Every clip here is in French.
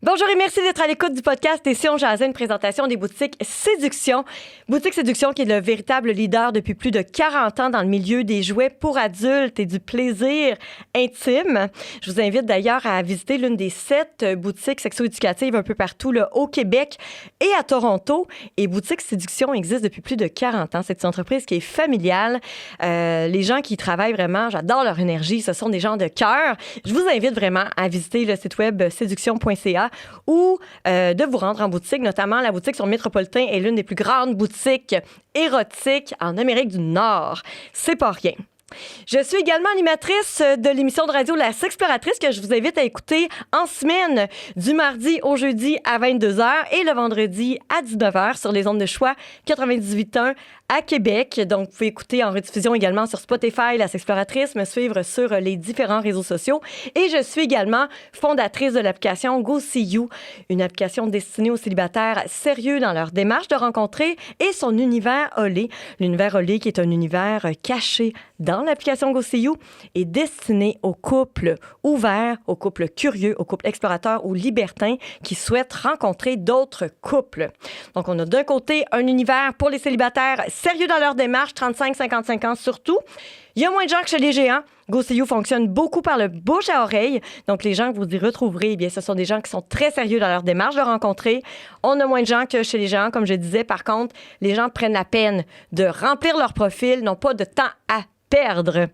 Bonjour et merci d'être à l'écoute du podcast Et si on jasait, une présentation des boutiques Séduction. Boutique Séduction qui est le véritable leader depuis plus de 40 ans dans le milieu des jouets pour adultes et du plaisir intime. Je vous invite d'ailleurs à visiter l'une des 7 boutiques sexo-éducatives un peu partout là, au Québec et à Toronto. Et Boutique Séduction existe depuis plus de 40 ans. C'est une entreprise qui est familiale. Les gens qui y travaillent vraiment, j'adore leur énergie. Ce sont des gens de cœur. Je vous invite vraiment à visiter le site web séduction.ca ou de vous rendre en boutique, notamment la boutique sur Métropolitain est l'une des plus grandes boutiques érotiques en Amérique du Nord. C'est pas rien. Je suis également animatrice de l'émission de radio La Sexploratrice que je vous invite à écouter en semaine du mardi au jeudi à 22h et le vendredi à 19h sur les ondes de choix 98.1 à Québec. Donc, vous pouvez écouter en rediffusion également sur Spotify, La Sexploratrice, me suivre sur les différents réseaux sociaux. Et je suis également fondatrice de l'application Go See You, une application destinée aux célibataires sérieux dans leur démarche de rencontrer et son univers Olé. L'univers Olé qui est un univers caché dans l'application Go See You est destiné aux couples ouverts, aux couples curieux, aux couples explorateurs ou libertins qui souhaitent rencontrer d'autres couples. Donc, on a d'un côté un univers pour les célibataires sérieux dans leur démarche, 35-55 ans surtout. Il y a moins de gens que chez les géants. Go See You fonctionne beaucoup par le bouche à oreille. Donc, les gens que vous y retrouverez, eh bien, ce sont des gens qui sont très sérieux dans leur démarche de rencontrer. On a moins de gens que chez les géants, comme je disais. Par contre, les gens prennent la peine de remplir leur profil, n'ont pas de temps à perdre.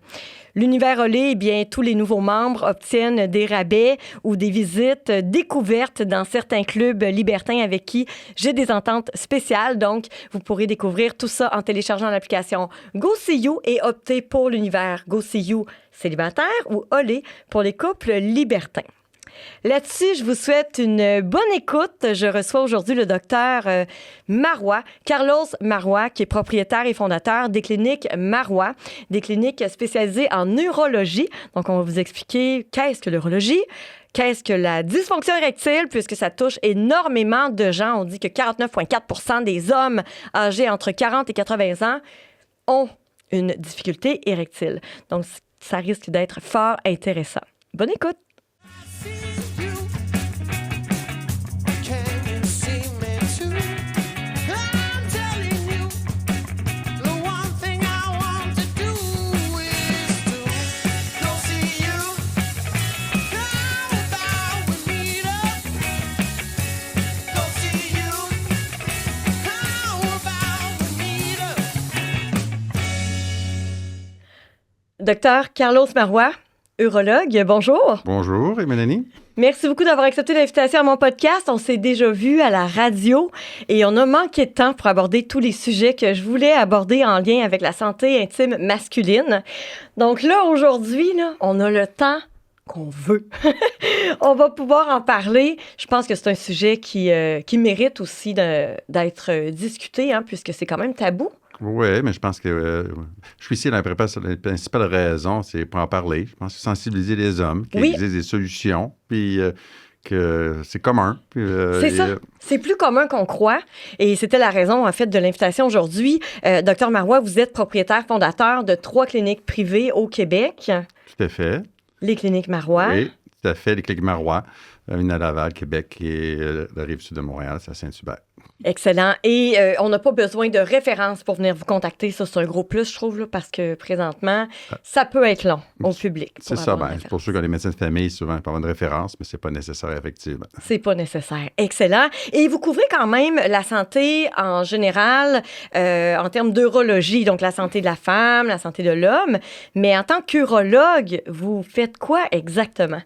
L'univers Olé, eh bien, tous les nouveaux membres obtiennent des rabais ou des visites découvertes dans certains clubs libertins avec qui j'ai des ententes spéciales. Donc, vous pourrez découvrir tout ça en téléchargeant l'application Go See You et opter pour l'univers Go See You célibataire ou Olé pour les couples libertins. Là-dessus, je vous souhaite une bonne écoute. Je reçois aujourd'hui le docteur Marois, Carlos Marois, qui est propriétaire et fondateur des cliniques Marois, des cliniques spécialisées en neurologie. Donc, on va vous expliquer qu'est-ce que l'urologie, qu'est-ce que la dysfonction érectile, puisque ça touche énormément de gens. On dit que 49,4% des hommes âgés entre 40 et 80 ans ont une difficulté érectile. Donc, ça risque d'être fort intéressant. Bonne écoute! Docteur Carlos Marois, urologue, bonjour. Bonjour, et Mélanie. Merci beaucoup d'avoir accepté l'invitation à mon podcast. On s'est déjà vu à la radio et on a manqué de temps pour aborder tous les sujets que je voulais aborder en lien avec la santé intime masculine. Donc là, aujourd'hui, on a le temps qu'on veut. On va pouvoir en parler. Je pense que c'est un sujet qui mérite aussi d'être discuté, puisque c'est quand même tabou. Oui, mais je pense que je suis ici, la principale raison, c'est pour en parler. Je pense que sensibiliser les hommes, qu'il existe des solutions, puis que c'est commun. C'est ça. C'est plus commun qu'on croit. Et c'était la raison, en fait, de l'invitation aujourd'hui. Docteur Marois, vous êtes propriétaire fondateur de 3 cliniques privées au Québec. Tout à fait. Les cliniques Marois. Oui, tout à fait. Les cliniques Marois. Une à Laval, Québec, et la Rive-Sud de Montréal, c'est à Saint-Hubert. Excellent. Et on n'a pas besoin de référence pour venir vous contacter. Ça, c'est un gros plus, je trouve, là, parce que présentement, ça peut être long au public. C'est ça. C'est pour ceux qui ont des médecins de famille, souvent, ils peuvent avoir une référence, mais c'est pas nécessaire, effectivement. C'est pas nécessaire. Excellent. Et vous couvrez quand même la santé en général en termes d'urologie, donc la santé de la femme, la santé de l'homme. Mais en tant qu'urologue, vous faites quoi exactement?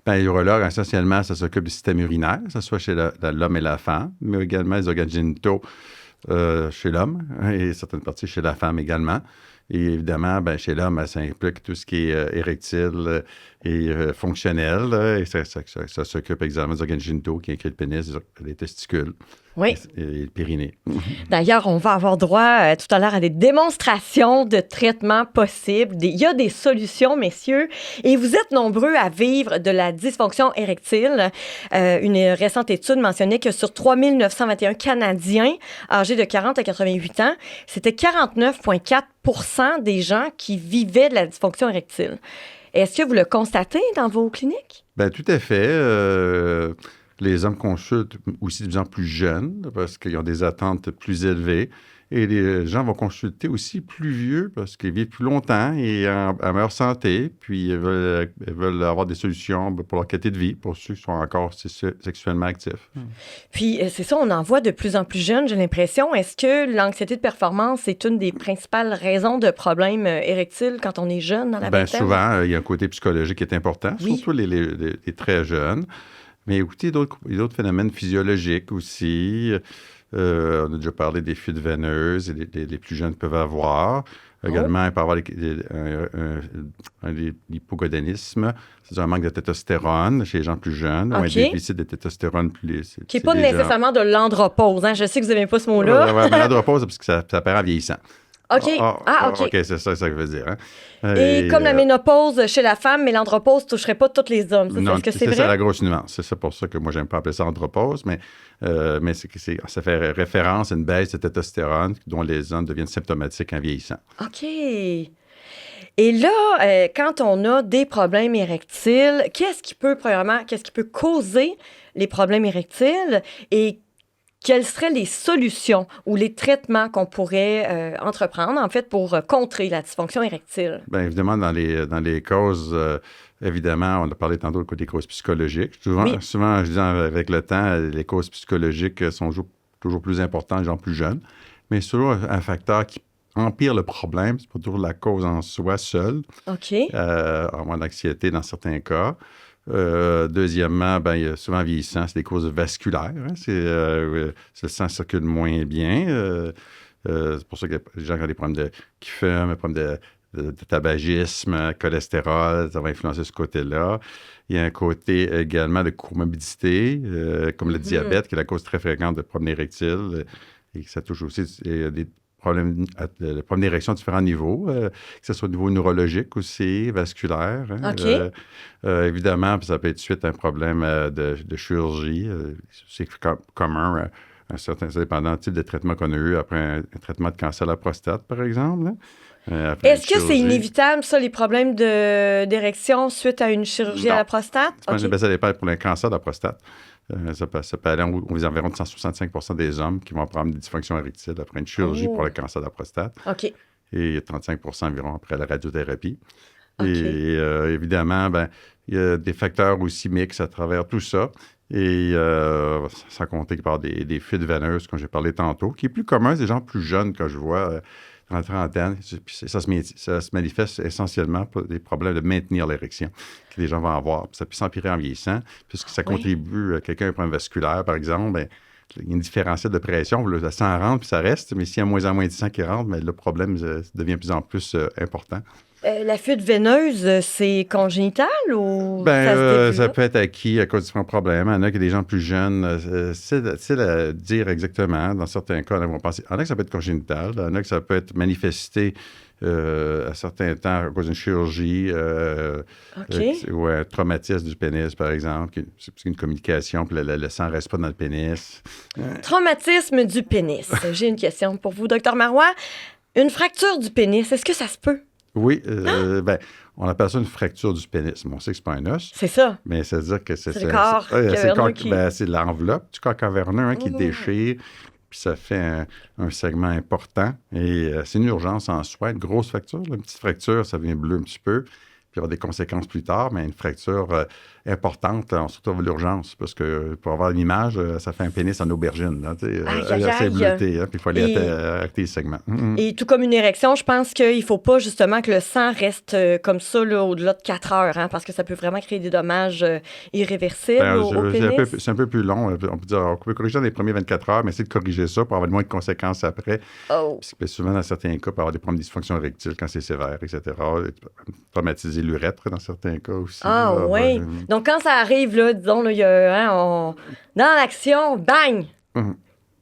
Ben, l'urologue, essentiellement, ça s'occupe du système urinaire, que ce soit chez l'homme et la femme, mais également les organes génitaux chez l'homme et certaines parties chez la femme également. Et évidemment, chez l'homme, ça implique tout ce qui est érectile et fonctionnel. Et ça s'occupe exactement des organes génitaux, qui incluent le pénis, les testicules. Oui. Et le périnée. D'ailleurs, on va avoir droit tout à l'heure à des démonstrations de traitements possibles. Il y a des solutions, messieurs. Et vous êtes nombreux à vivre de la dysfonction érectile. Une récente étude mentionnait que sur 3 921 Canadiens âgés de 40 à 88 ans, c'était 49,4% des gens qui vivaient de la dysfonction érectile. Est-ce que vous le constatez dans vos cliniques? Bien, tout à fait. Les hommes consultent aussi de plus en plus jeunes parce qu'ils ont des attentes plus élevées. Et les gens vont consulter aussi plus vieux parce qu'ils vivent plus longtemps et en meilleure santé. Puis ils veulent avoir des solutions pour leur qualité de vie, pour ceux qui sont encore sexuellement actifs. Puis c'est ça, on en voit de plus en plus jeunes, j'ai l'impression. Est-ce que l'anxiété de performance est une des principales raisons de problèmes érectiles quand on est jeune dans la vingtaine? Souvent, il y a un côté psychologique qui est important, surtout les très jeunes. Mais écoutez, il y a d'autres phénomènes physiologiques aussi. On a déjà parlé des fuites veineuses, et les plus jeunes peuvent avoir. Également, il peut y avoir l'hypogonadisme, c'est-à-dire un manque de testostérone chez les gens plus jeunes, ou un déficit de testostérone plus... Qui n'est pas nécessairement de l'andropause. Hein? Je sais que vous n'aimez pas ce mot-là. Oui, mais l'andropause, c'est parce que ça apparaît en vieillissant. OK. OK. OK, c'est ça que je veux dire. Hein? Et comme la ménopause chez la femme, mais l'andropause ne toucherait pas tous les hommes. Non, est-ce que c'est vrai? C'est ça la grosse nuance. C'est ça pour ça que moi, j'aime pas appeler ça andropause, mais ça fait référence à une baisse de testostérone dont les hommes deviennent symptomatiques en vieillissant. OK. Et là, quand on a des problèmes érectiles, qu'est-ce qui peut causer les problèmes érectiles et quelles seraient les solutions ou les traitements qu'on pourrait entreprendre, en fait, pour contrer la dysfonction érectile? Bien, évidemment, dans les causes, évidemment, on a parlé tantôt des causes psychologiques. Souvent, je dis, avec le temps, les causes psychologiques sont toujours plus importantes les gens plus jeunes, mais c'est toujours un facteur qui empire le problème. C'est pas toujours la cause en soi seule. OK. À moins d'anxiété dans certains cas. Deuxièmement, il y a souvent vieillissant, c'est des causes vasculaires. Hein? Le sang circule moins bien. C'est pour ça que les gens qui ont des problèmes qui fument, des problèmes de tabagisme, cholestérol, ça va influencer ce côté-là. Il y a un côté également de comorbidité, comme le diabète, qui est la cause très fréquente de problèmes érectiles. Et ça touche aussi des problèmes d'érection à différents niveaux, que ce soit au niveau neurologique aussi, vasculaire. Hein? OK. Évidemment, ça peut être suite à un problème de chirurgie. C'est commun, ça dépend du type de traitement qu'on a eu après un traitement de cancer de la prostate, par exemple. Est-ce que c'est inévitable, ça, les problèmes d'érection suite à une chirurgie à la prostate? Ça dépend pour le cancer de la prostate. Ça peut aller aux environs de 165 des hommes qui vont prendre des dysfonctions érectiles après une chirurgie pour le cancer de la prostate. OK. Et 35 environ après la radiothérapie. OK. Et évidemment, il y a des facteurs aussi mixtes à travers tout ça. Et sans compter qu'il peut y avoir des fuites veineuses, comme j'ai parlé tantôt, qui est plus commun des gens plus jeunes que je vois dans la trentaine. Puis ça se manifeste essentiellement pour des problèmes de maintenir l'érection que les gens vont avoir. Puis ça peut s'empirer en vieillissant, puisque ça contribue à quelqu'un qui a un problème vasculaire, par exemple. Il y a une différentielle de pression, le sang rentre, puis ça reste, mais s'il y a moins en moins de sang qui rentre, le problème devient de plus en plus important. La fuite veineuse, c'est congénital ou ça peut être acquis à cause de différents problèmes. Il y en a qui des gens plus jeunes. C'est à dire exactement. Dans certains cas, il y en a que ça peut être congénital. Il y en a que ça peut être manifesté à certains temps à cause d'une chirurgie ou un traumatisme du pénis, par exemple. C'est une communication, puis le sang ne reste pas dans le pénis. Traumatisme du pénis. J'ai une question pour vous, Dr Marois. Une fracture du pénis, est-ce que ça se peut? Oui, on appelle ça une fracture du pénis. On sait que c'est pas un os. C'est ça. Mais ça veut dire que c'est le corps caverneux c'est l'enveloppe du corps caverneux qui déchire, puis ça fait un segment important. Et c'est une urgence en soi, une grosse fracture. Une petite fracture, ça devient bleu un petit peu, puis il y aura des conséquences plus tard, mais une fracture importante, on se retrouve à l'urgence, parce que pour avoir une image, ça fait un pénis en aubergine. Là, assez bleuté, puis il faut aller arrêter les segments. Et tout comme une érection, je pense qu'il ne faut pas justement que le sang reste comme ça là, au-delà de 4 heures, hein, parce que ça peut vraiment créer des dommages irréversibles au pénis. C'est un peu plus long. On peut dire, on peut corriger dans les premiers 24 heures, mais essayer de corriger ça pour avoir le moins de conséquences après. Parce que souvent, dans certains cas, il peut y avoir des problèmes de dysfonction érectile quand c'est sévère, etc. Traumatiser l'urètre dans certains cas aussi. Oui. Donc, quand ça arrive, là, disons, là, dans l'action, bang!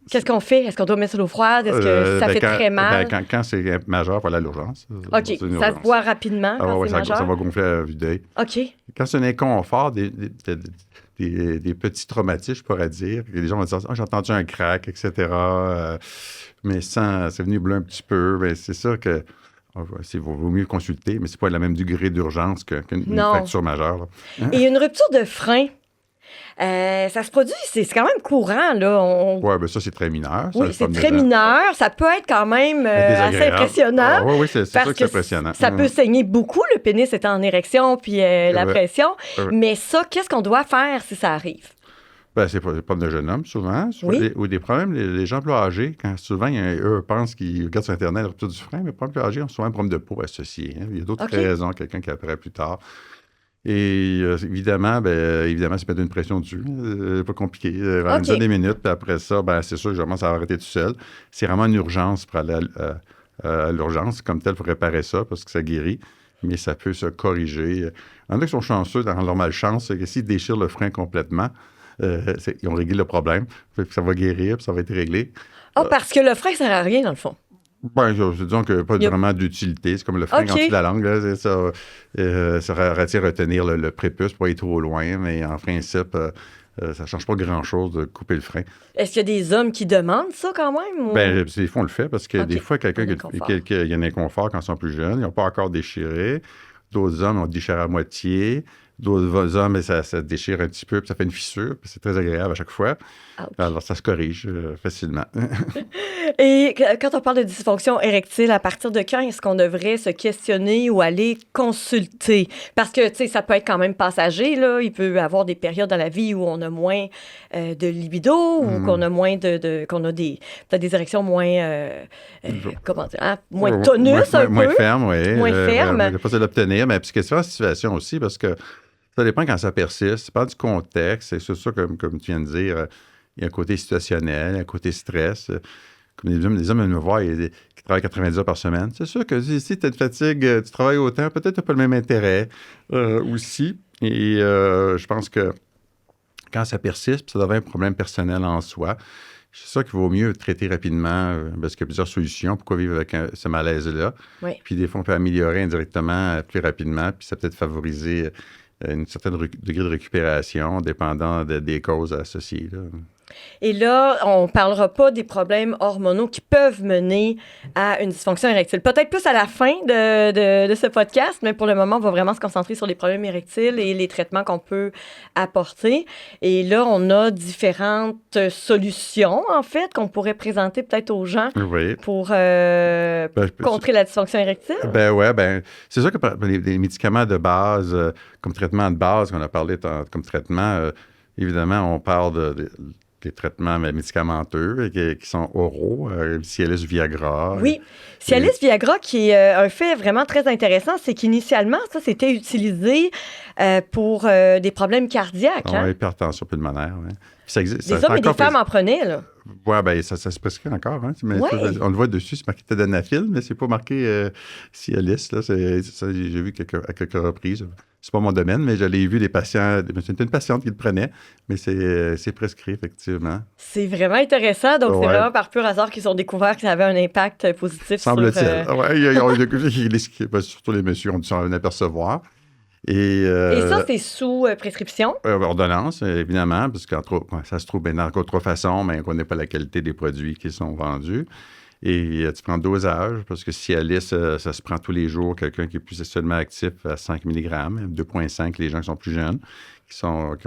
Qu'est-ce qu'on fait? Est-ce qu'on doit mettre de l'eau froide? Est-ce que ça fait très mal? Quand c'est majeur, il faut aller à l'urgence. OK. Ça se voit rapidement quand c'est majeur? Ça va gonfler à vue d'œil. OK. Quand c'est un inconfort, des petits traumatismes, je pourrais dire. Les gens vont dire « j'ai entendu un crack, etc. » Mais c'est venu bleu un petit peu. Mais c'est sûr que il vaut mieux consulter, mais c'est pas le même degré d'urgence qu'une fracture majeure. Et une rupture de frein, Ça se produit, c'est quand même courant, là. Oui, bien ça, c'est très mineur. Oui, c'est très mineur. Ça peut être quand même assez impressionnant. Oui, c'est sûr que c'est impressionnant. Ça peut saigner beaucoup, le pénis étant en érection, puis la pression. Mais ça, qu'est-ce qu'on doit faire si ça arrive? Ben, c'est pas des problèmes de jeunes hommes, souvent. Oui. Ou des problèmes, les gens plus âgés, quand souvent, eux pensent qu'ils regardent sur Internet la rupture du frein, mais les problèmes plus âgés ont souvent un problème de peau associé. Hein. Il y a d'autres raisons, quelqu'un qui apparaît plus tard. Et évidemment, ça peut être une pression dessus. Pas compliqué. Une dizaine de minutes, puis après ça, c'est sûr que je commence à arrêter tout seul. C'est vraiment une urgence pour aller à l'urgence comme tel pour réparer ça, parce que ça guérit. Mais ça peut se corriger. Il y en a qui sont chanceux dans leur malchance, c'est que s'ils déchirent le frein complètement, ils ont réglé le problème. Ça va guérir, puis ça va être réglé. Parce que le frein ne sert à rien, dans le fond. Disons que pas vraiment d'utilité. C'est comme le frein en-dessus de la langue. Là, ça retient retenir le prépuce pour aller trop loin, mais en principe, ça ne change pas grand-chose de couper le frein. Est-ce qu'il y a des hommes qui demandent ça quand même? Ou... Des fois, on le fait parce que des fois, il y a un inconfort quand ils sont plus jeunes. Ils n'ont pas encore déchiré. D'autres hommes ont déchiré à moitié. D'autres hommes, ça déchire un petit peu, puis ça fait une fissure, puis c'est très agréable à chaque fois. Alors, ça se corrige facilement. Et quand on parle de dysfonction érectile, à partir de quand est-ce qu'on devrait se questionner ou aller consulter? Parce que, tu sais, ça peut être quand même passager, là. Il peut y avoir des périodes dans la vie où on a moins de libido ou qu'on a moins qu'on a peut-être des érections moins, comment dire, moins tonus un peu. Moins fermes, oui. Moins fermes. Il faut pas l'obtenir, mais parce que c'est la situation aussi, parce que ça dépend quand ça persiste. Ça dépend du contexte. C'est ça, comme tu viens de dire, il y a un côté situationnel, un côté stress. Comme les hommes viennent me voir qui travaillent 90 heures par semaine. C'est sûr que si tu as une fatigue, tu travailles autant, peut-être tu n'as pas le même intérêt aussi. Et je pense que quand ça persiste, ça devient un problème personnel en soi. C'est ça qu'il vaut mieux traiter rapidement parce qu'il y a plusieurs solutions. Pourquoi vivre avec ce malaise-là? Oui. Puis des fois, on peut améliorer indirectement plus rapidement, puis ça peut-être favoriser une certaine degré de récupération dépendant des causes associées. Là. Et là, on ne parlera pas des problèmes hormonaux qui peuvent mener à une dysfonction érectile. Peut-être plus à la fin de ce podcast, mais pour le moment, on va vraiment se concentrer sur les problèmes érectiles et les traitements qu'on peut apporter. Et là, on a différentes solutions, en fait, qu'on pourrait présenter peut-être aux gens pour contrer la dysfonction érectile. C'est sûr que les médicaments de base, comme traitement de base, qu'on a parlé comme traitement, évidemment, on parle des traitements médicamenteux qui sont oraux, Cialis, Viagra. Oui, Cialis, Viagra, qui est un fait vraiment très intéressant, c'est qu'initialement, ça, c'était utilisé pour des problèmes cardiaques. Hypertension pulmonaire, oui. Des hommes et des femmes en prenaient, là. Oui, ça se prescrit encore. Hein, on le voit dessus, c'est marqué Tadalafil, mais c'est pas marqué Cialis. Là, j'ai vu à quelques reprises. C'est pas mon domaine, mais je l'ai vu des patients. C'était une patiente qui le prenait, mais c'est prescrit, effectivement. C'est vraiment intéressant. Donc, c'est vraiment par pur hasard qu'ils ont découvert que ça avait un impact positif semble-t-il. Oui, surtout les messieurs ont dû s'en apercevoir. Et ça, c'est sous prescription? Ordonnance, évidemment, parce que ça se trouve dans d'autres façons, mais on ne connaît pas la qualité des produits qui sont vendus. Et tu prends le dosage, parce que Cialis, ça se prend tous les jours. Quelqu'un qui est plus sexuellement actif à 5 mg, 2,5 les gens qui sont plus jeunes, qui sont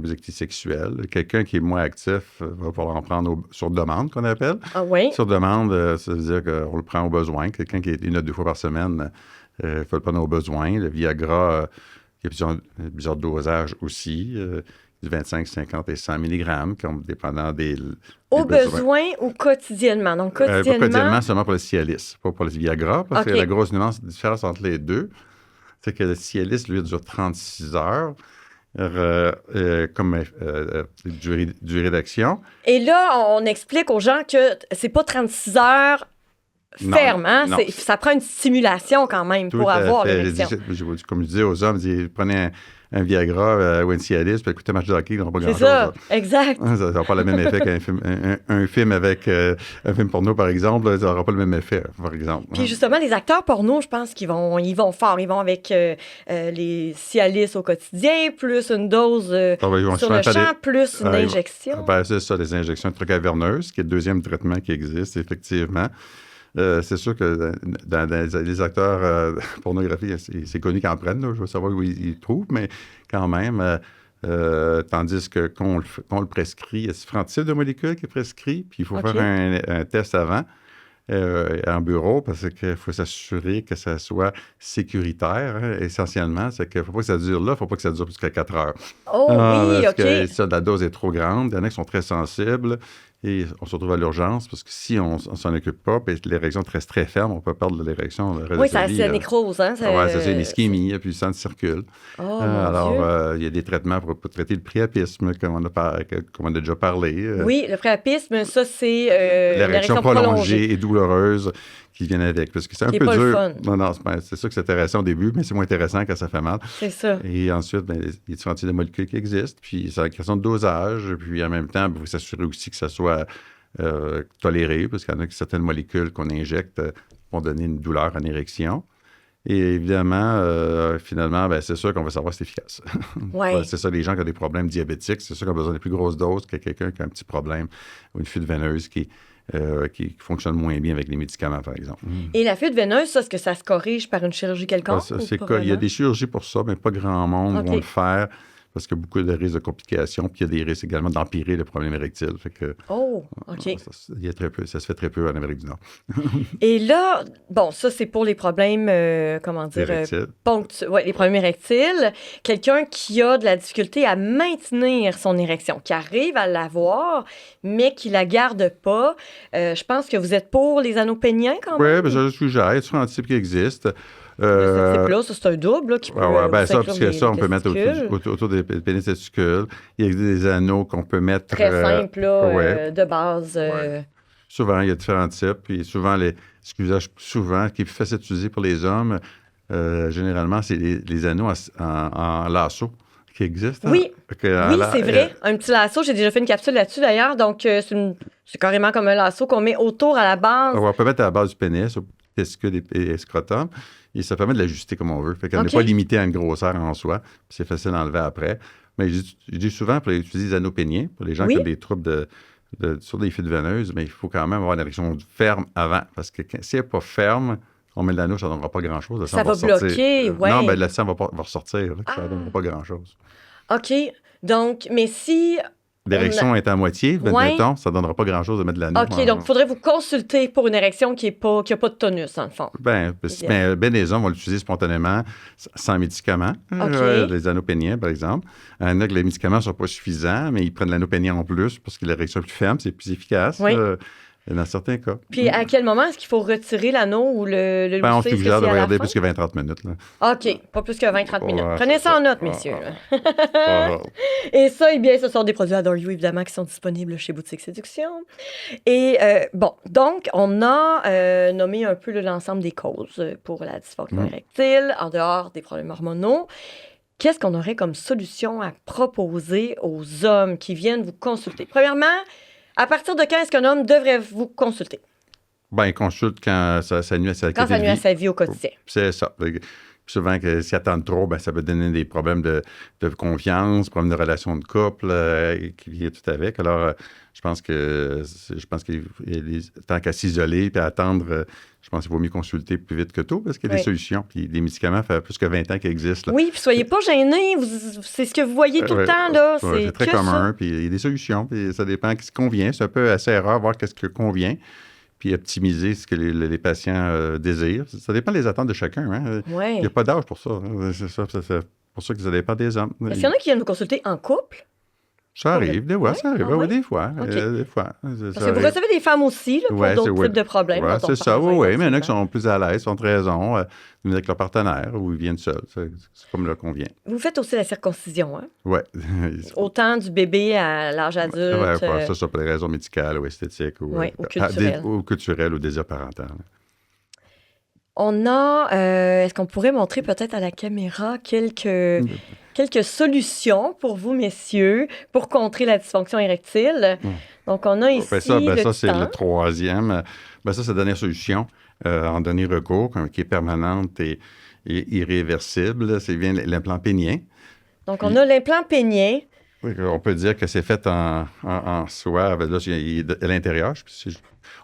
plus actifs sexuels. Quelqu'un qui est moins actif va pouvoir en prendre sur demande, qu'on appelle. Ah oui? Sur demande, ça veut dire qu'on le prend au besoin. Quelqu'un qui est 1 à 2 fois par semaine, il faut le prendre au besoin. Le Viagra, il y a plusieurs dosages aussi. Du 25, 50 et 100 mg, dépendant des au besoin ou quotidiennement? Donc, quotidiennement, seulement pour le Cialis, pas pour le Viagra, parce que la grosse différence entre les deux, c'est que le Cialis, lui, dure 36 heures comme durée d'action. Et là, on explique aux gens que c'est pas 36 heures ferme, hein? Non. Ça prend une stimulation quand même pour avoir l'érection. Comme je disais aux hommes, prenez un Viagra ou un Cialis, puis écoutez un match de hockey, ils n'auront pas grand-chose. C'est ça, exact. Ça n'aura pas le même effet qu'un film, un film avec un film porno, par exemple, ça n'aura pas le même effet, par exemple. Puis justement, les acteurs porno, je pense qu'ils vont fort. Ils vont avec les Cialis au quotidien, plus une dose sur le champ, plus une injection. C'est ça, les injections intracaverneuses, qui est le deuxième traitement qui existe, effectivement. C'est sûr que dans les acteurs pornographiques, c'est connu qu'ils en prennent. Là, je veux savoir où ils trouvent, mais quand même, Tandis que qu'on le prescrit, il y a différents types de molécules qui est prescrit, puis il faut faire un test avant. En bureau, parce qu'il faut s'assurer que ça soit sécuritaire, essentiellement. C'est qu'il ne faut pas que ça dure là, il ne faut pas que ça dure jusqu'à 4 heures. Oh oui, parce OK. que ça, la dose est trop grande. Il y en a qui sont très sensibles et on se retrouve à l'urgence parce que si on ne s'en occupe pas, puis l'érection reste très ferme, on peut perdre l'érection le reste Oui, de sa vie. c'est la nécrose, hein? Oui, c'est une ischémie, puis le sang circule. Oh, mon alors, il y a des traitements pour traiter le priapisme, comme on a déjà parlé. Oui, le priapisme, ça, c'est l'érection prolongée et douloureuse qui vient avec. Parce que c'est un peu dur. Fun. Non, c'est sûr que c'est intéressant au début, mais c'est moins intéressant quand ça fait mal. C'est ça. Et ensuite, il y a différents types de molécules qui existent, puis c'est une question de dosage, puis en même temps, il faut s'assurer aussi que ça soit toléré, parce qu'il y en a certaines molécules qu'on injecte vont donner une douleur en érection. Et évidemment, finalement, c'est sûr qu'on va savoir si c'est efficace. Ouais. C'est ça, les gens qui ont des problèmes diabétiques, c'est sûr qu'on a besoin de plus grosses doses que quelqu'un qui a un petit problème ou une fuite veineuse qui fonctionne moins bien avec les médicaments, par exemple. Et la fuite veineuse, ça, est-ce que ça se corrige par une chirurgie quelconque? Il y a des chirurgies pour ça, mais pas grand monde vont le faire. Parce qu'il y a beaucoup de risques de complications, puis il y a des risques également d'empirer le problème érectile. Fait que, OK. Ça se fait très peu en Amérique du Nord. Et là, bon, ça, c'est pour les problèmes, les problèmes érectiles. Quelqu'un qui a de la difficulté à maintenir son érection, qui arrive à l'avoir, mais qui la garde pas. Je pense que vous êtes pour les anneaux péniens, quand même? Oui, je suggère. Il y a différents types qui existent. Ce type-là, ça, c'est un double là, qui peut... on peut mettre autour des pénis testicules. Il y a des anneaux qu'on peut mettre... Très simple, de base. Souvent, il y a différents types. Puis souvent, ce qui est plus facile d'utiliser pour les hommes, généralement, c'est les anneaux en lasso qui existent. Oui, c'est vrai. Un petit lasso, j'ai déjà fait une capsule là-dessus, d'ailleurs. Donc, c'est carrément comme un lasso qu'on met autour à la base. On peut mettre à la base du pénis, testicule et scrotum. Et ça permet de l'ajuster comme on veut. Fait qu'on n'est pas limité à une grosseur en soi. Puis c'est facile à enlever après. Mais je dis souvent pour utiliser les anneaux péniens, pour les gens qui ont des troubles sur des fuites veineuses, mais il faut quand même avoir une érection ferme avant. Parce que si elle n'est pas ferme, on met l'anneau, ça ne donnera pas grand-chose. Ça va bloquer, oui. Non, le sang va ressortir. Ça ne donnera pas grand-chose. OK. Donc, mais si... L'érection est à moitié, mettons, ça ne donnera pas grand-chose de mettre de l'anneau. OK, donc il faudrait vous consulter pour une érection qui n'a pas de tonus, dans le fond. Ben des hommes vont l'utiliser spontanément, sans médicaments. Les anneaux péniens, par exemple. Il y en a que les médicaments ne sont pas suffisants, mais ils prennent l'anneau pénien en plus parce que l'érection est plus ferme, c'est plus efficace. Oui. Dans certains cas. Puis à quel moment est-ce qu'il faut retirer l'anneau ou le on suggère de regarder plus que 20-30 minutes. Là. OK, pas plus que 20-30 minutes. Prenez ça en note, messieurs. Là. Et ça, eh bien, ce sont des produits Adore You, évidemment, qui sont disponibles chez Boutique Séduction. Et donc, on a nommé un peu l'ensemble des causes pour la dysfonction érectile, en dehors des problèmes hormonaux. Qu'est-ce qu'on aurait comme solution à proposer aux hommes qui viennent vous consulter? Premièrement, à partir de quand est-ce qu'un homme devrait vous consulter? Il consulte quand ça nuit à sa Quand ça nuit à sa vie au quotidien. C'est ça. Souvent, s'ils attendent trop, ça peut donner des problèmes de confiance, problèmes de relations de couple qui viennent tout avec. Alors, je pense que tant qu'à s'isoler et à attendre, je pense qu'il vaut mieux consulter plus vite que tôt parce qu'il y a des solutions. Puis les médicaments, ça fait plus que 20 ans qu'ils existent. Là. Oui, puis soyez pas gênés. C'est ce que vous voyez tout le temps. Là. C'est très commun. Puis il y a des solutions. Puis ça dépend de ce qui convient. C'est un peu assez rare voir ce qui convient. Puis optimiser ce que les patients désirent. Ça dépend des attentes de chacun. Hein? Il n'y a pas d'âge pour ça. Hein? C'est pour ça que ça dépend des hommes. Est-ce qu'il y en a qui viennent vous consulter en couple? Ça arrive, des fois, ça arrive. Oui, des fois. Okay. Des fois. Parce que vous recevez des femmes aussi là, pour d'autres types de problèmes. Oui, c'est ça, oui. Mais il y en a qui sont plus à l'aise, sont très raison, avec leur partenaire ou ils viennent seuls. C'est comme là qu'on vient. Vous faites aussi la circoncision, hein? Oui. Autant du bébé à l'âge adulte. Oui, ça pour les raisons médicales ou esthétiques ou culturelles. Ou culturelles ou désir parental. On a, est-ce qu'on pourrait montrer peut-être à la caméra quelques solutions pour vous, messieurs, pour contrer la dysfonction érectile? Donc, on a ici ça, c'est le troisième. Ça, c'est la dernière solution en dernier recours, qui est permanente et irréversible. C'est bien l'implant pénien. Donc, on a l'implant pénien. Oui, on peut dire que c'est fait en soie. Là, à l'intérieur,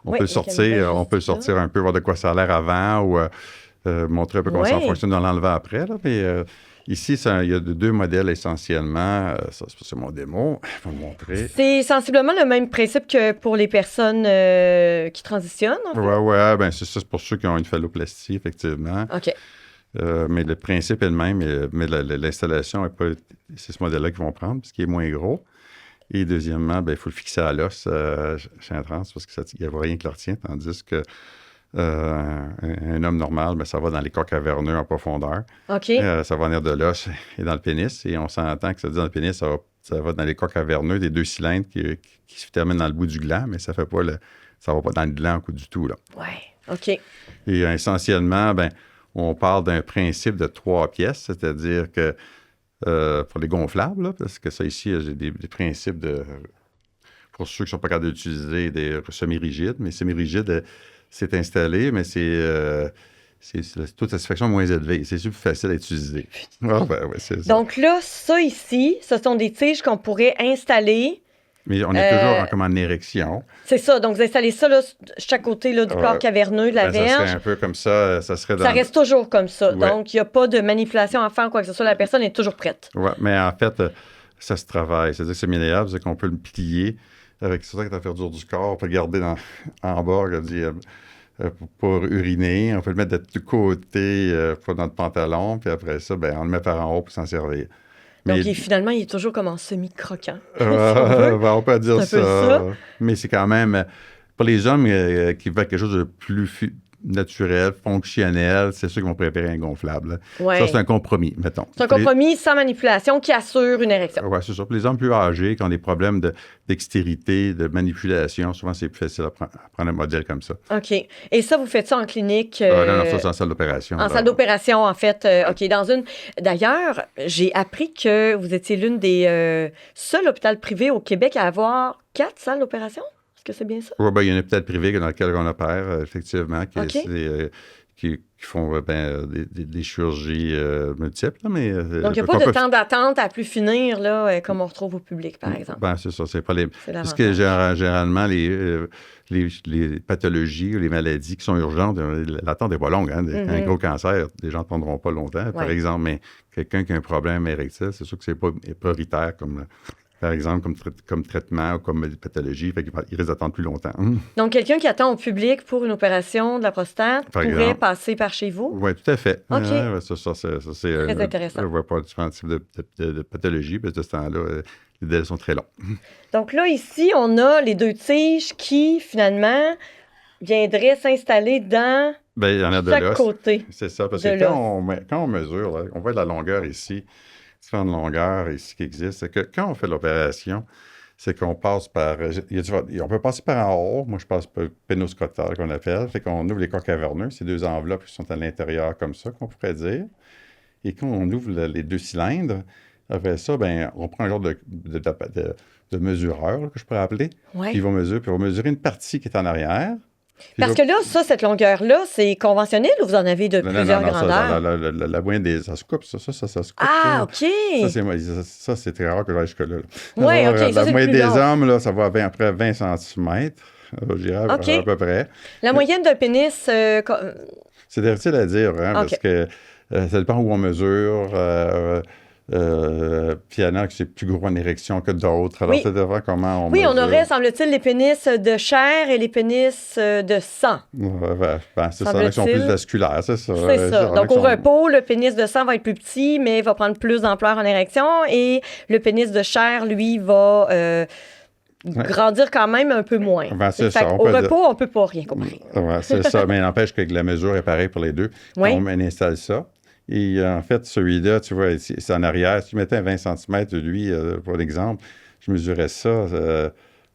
on peut le sortir un peu, voir de quoi ça a l'air avant ou montrer un peu comment ça fonctionne dans l'enlever après. Là, mais Ici, il y a deux modèles essentiellement. Ça, c'est mon démo. Je vais vous montrer. C'est sensiblement le même principe que pour les personnes qui transitionnent, en fait? Oui, ben c'est ça, c'est pour ceux qui ont une phalloplastie, effectivement. OK. Mais le principe est le même, mais l'installation, c'est ce modèle-là qu'ils vont prendre, parce qu'il est moins gros. Et deuxièmement, ben, il faut le fixer à l'os chez un trans, parce qu'il n'y a rien qui le retient, tandis que un homme normal, ben, ça va dans les corps caverneux en profondeur. OK. Ça va venir de l'os et dans le pénis. Et on s'entend que ça dit dans le pénis, ça va dans les corps caverneux des deux cylindres qui se terminent dans le bout du gland, mais ça va pas dans le gland du tout. Là. Ouais, OK. Et essentiellement, ben, on parle d'un principe de 3 pièces, c'est-à-dire que pour les gonflables, là, parce que ça ici, j'ai des principes pour ceux qui ne sont pas capables d'utiliser des semi-rigides, mais semi-rigide, c'est installé, mais c'est taux de satisfaction moins élevé. C'est super facile à utiliser. Ah, ben, ouais, c'est ça. Donc là, ça ici, ce sont des tiges qu'on pourrait installer. Mais on est toujours comme en érection. C'est ça. Donc, vous installez ça, là, chaque côté là, du corps caverneux de la Ben, ça verge. serait un peu comme ça. Ça reste toujours comme ça. Ouais. Donc, il n'y a pas de manipulation à faire, quoi que ce soit. La personne est toujours prête. Oui, mais en fait, ça se travaille. C'est-à-dire que c'est malléable, c'est qu'on peut le plier avec ça, la verdure du corps. On peut le garder en bas, on dit, pour uriner. On peut le mettre de côté pour notre pantalon. Puis après ça, ben, on le met par en haut pour s'en servir. Donc, finalement, il est toujours comme en semi-croquant. On peut dire ça. Mais c'est quand même, pour les hommes qui veulent quelque chose de plus naturel, fonctionnel, c'est ceux qui vont préférer un gonflable. Ouais. Ça, c'est un compromis, mettons. C'est un compromis sans manipulation qui assure une érection. Oui, c'est ça. Pour les hommes plus âgés, qui ont des problèmes de dextérité, de manipulation, souvent, c'est plus facile à prendre un modèle comme ça. OK. Et ça, vous faites ça en clinique? Non, ça, c'est en salle d'opération. En salle d'opération, en fait. OK. D'ailleurs, j'ai appris que vous étiez l'une des seuls hôpitaux privés au Québec à avoir 4 salles d'opération. Est-ce que c'est bien ça? Oui, il y a un hôpital privé dans lequel on opère, effectivement, qui font des chirurgies multiples. Mais, donc, il n'y a pas de temps d'attente à plus finir, là, comme on retrouve au public, par exemple. Ben, c'est ça. C'est pas parce que généralement, les pathologies ou les maladies qui sont urgentes, l'attente n'est pas longue. Hein? Un gros cancer, les gens n'attendront pas longtemps, par exemple. Mais quelqu'un qui a un problème érectile, c'est sûr que c'est pas prioritaire par exemple, comme traitement ou comme pathologie, fait qu'il risque d'attendre plus longtemps. Donc, quelqu'un qui attend au public pour une opération de la prostate pourrait passer par chez vous? Oui, tout à fait. OK. Ça, c'est très intéressant. On ne voit pas différents types de pathologies, parce que de ce temps-là, les délais sont très longs. Donc là, ici, on a les 2 tiges qui, finalement, viendraient s'installer dans chaque côté. C'est ça, parce que quand on mesure, là, on voit la longueur ici, différentes longueurs ici qui existent, c'est que quand on fait l'opération, c'est qu'on passe par... on peut passer par en haut. Moi, je passe par le pénoscrotal qu'on appelle. Fait qu'on ouvre les corps caverneux. Ces 2 enveloppes qui sont à l'intérieur comme ça, qu'on pourrait dire. Et quand on ouvre les 2 cylindres, après ça, ben, on prend un genre de mesureur, là, que je pourrais appeler. Ouais. Puis on va mesurer une partie qui est en arrière. Parce que là, cette longueur-là, c'est conventionnel ou vous en avez de plusieurs grandeurs? La moyenne ça se coupe, ça se coupe. Ah, OK. Ça, c'est très rare que j'aille jusque-là. Oui, OK. La moyenne des hommes, là, ça va à peu près 20 cm, je dirais, à peu près. La moyenne d'un pénis... c'est difficile à dire, hein, parce que ça dépend où on mesure. Puis il y en a qui c'est plus gros en érection que d'autres. Alors, ça dépend comment on mesure. On aurait, semble-t-il, les pénis de chair et les pénis de sang. C'est ça, qui sont plus vasculaires, c'est ça. C'est ça. Donc, au repos, le pénis de sang va être plus petit, mais va prendre plus d'ampleur en érection. Et le pénis de chair, lui, va grandir quand même un peu moins. C'est ça. Au repos, on ne peut pas rien comparer. C'est ça, mais n'empêche que la mesure est pareille pour les deux. On installe ça. Et en fait, celui-là, tu vois, c'est en arrière. Si tu mettais un 20 cm de lui, pour l'exemple, je mesurais ça,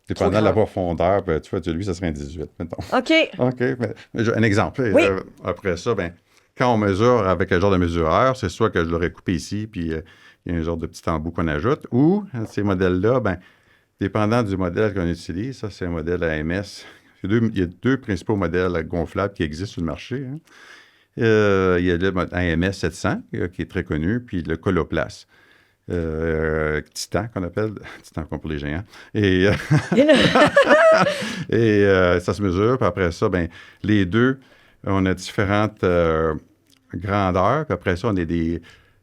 dépendant de la profondeur, ben, tu vois, de lui, ça serait un 18, mettons. OK. Mais un exemple. Oui. Après ça, ben, quand on mesure avec un genre de mesureur, c'est soit que je l'aurais coupé ici, puis il y a un genre de petit embout qu'on ajoute, ou ces modèles-là, ben, dépendant du modèle qu'on utilise, ça, c'est un modèle AMS. Il y a 2 principaux modèles gonflables qui existent sur le marché, hein. Il y a le AMS 700, qui est très connu, puis le Coloplast. Titan, qu'on appelle. Titan comme pour les géants. Et ça se mesure. Puis après ça, ben, les deux, on a différentes grandeurs. Puis après ça, on a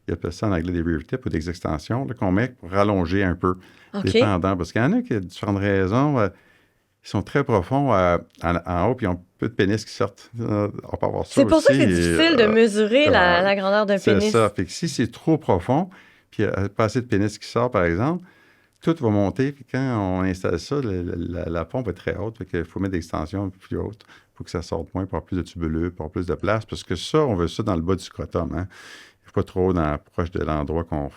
Ils appellent ça en anglais des rear tips ou des extensions là, qu'on met pour rallonger un peu OK. les pendants. Parce qu'il y en a qui, a différentes raisons, ils sont très profonds en haut, puis ils ont peu de pénis qui sortent. On peut avoir ça C'est pour ça que c'est aussi, difficile de mesurer la grandeur d'un c'est pénis. ça. Fait que si c'est trop profond, puis il n'y a pas assez de pénis qui sort, par exemple, tout va monter. Puis quand on installe ça, la pompe est très haute. Fait qu'il faut mettre des extensions plus hautes. Il faut que ça sorte moins pour avoir plus de tubuleux, pour avoir plus de place. Parce que ça, on veut ça dans le bas du scrotum. Hein? Il ne faut pas trop proche de l'endroit qu'on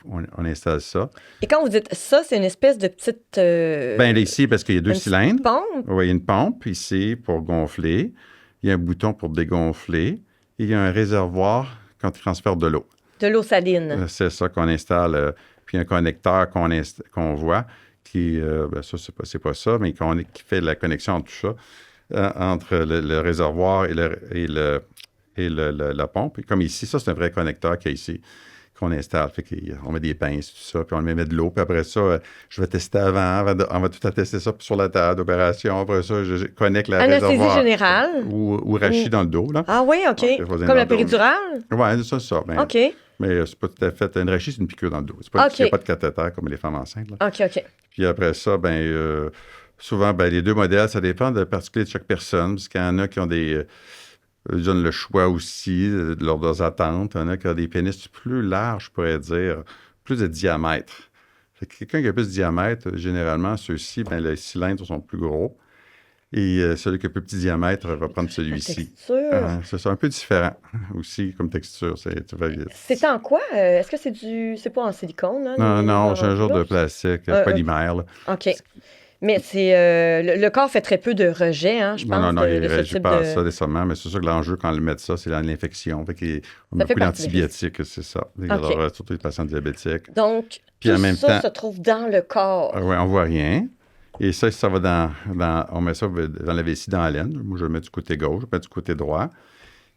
installe ça. Et quand vous dites ça, c'est une espèce de petite... Bien, là, ici, parce qu'il y a deux cylindres. Pompe? Oui, il y a une pompe ici pour gonfler. Il y a un bouton pour dégonfler. Et il y a un réservoir quand il transfère de l'eau. De l'eau saline. C'est ça qu'on installe. Puis un connecteur qu'on voit, qui, ça, c'est pas ça, mais qui fait la connexion entre tout ça, entre le réservoir et la pompe. Et comme ici, ça, c'est un vrai connecteur qu'il y a ici, qu'on installe. Fait qu'on met des pinces, tout ça, puis on met de l'eau. Puis après ça, je vais tester avant. On va tout tester ça sur la table d'opération. Après ça, je connecte la Anesthésie réservoir. générale? Ou rachis dans le dos, là. Ah oui, OK. Comme la péridurale? Oui, c'est ça. Ben, OK. mais c'est pas tout à fait... Une rachis, c'est une piqûre dans le dos. Il n'y a pas de cathéter comme les femmes enceintes. Là. OK. Puis après ça, souvent, les deux modèles, ça dépend de la particulier de chaque personne, parce qu'il y en a qui ont ils donnent le choix aussi de leurs attentes. Il y en a qui ont des pénis plus larges, je pourrais dire, plus de diamètre. Fait que quelqu'un qui a plus de diamètre, généralement, ceux-ci, les cylindres sont plus gros. Et celui qui a plus petit diamètre va prendre celui-ci. C'est un peu différent aussi comme texture. C'est en quoi? Est-ce que c'est pas en silicone? Là, non, c'est un genre de plastique polymère. Là. OK. Mais c'est le corps fait très peu de rejet, hein, je pense. Non, il ne réagit pas à ça nécessairement, mais c'est sûr que l'enjeu quand on le met ça, c'est l'infection. On met beaucoup d'antibiotiques, c'est ça. Okay. Alors, surtout les patients diabétiques. Donc, puis tout ça se trouve dans le corps. Oui, on ne voit rien. Et ça va on met ça dans la vessie dans la laine. Moi, je le mets du côté gauche, je le mets du côté droit.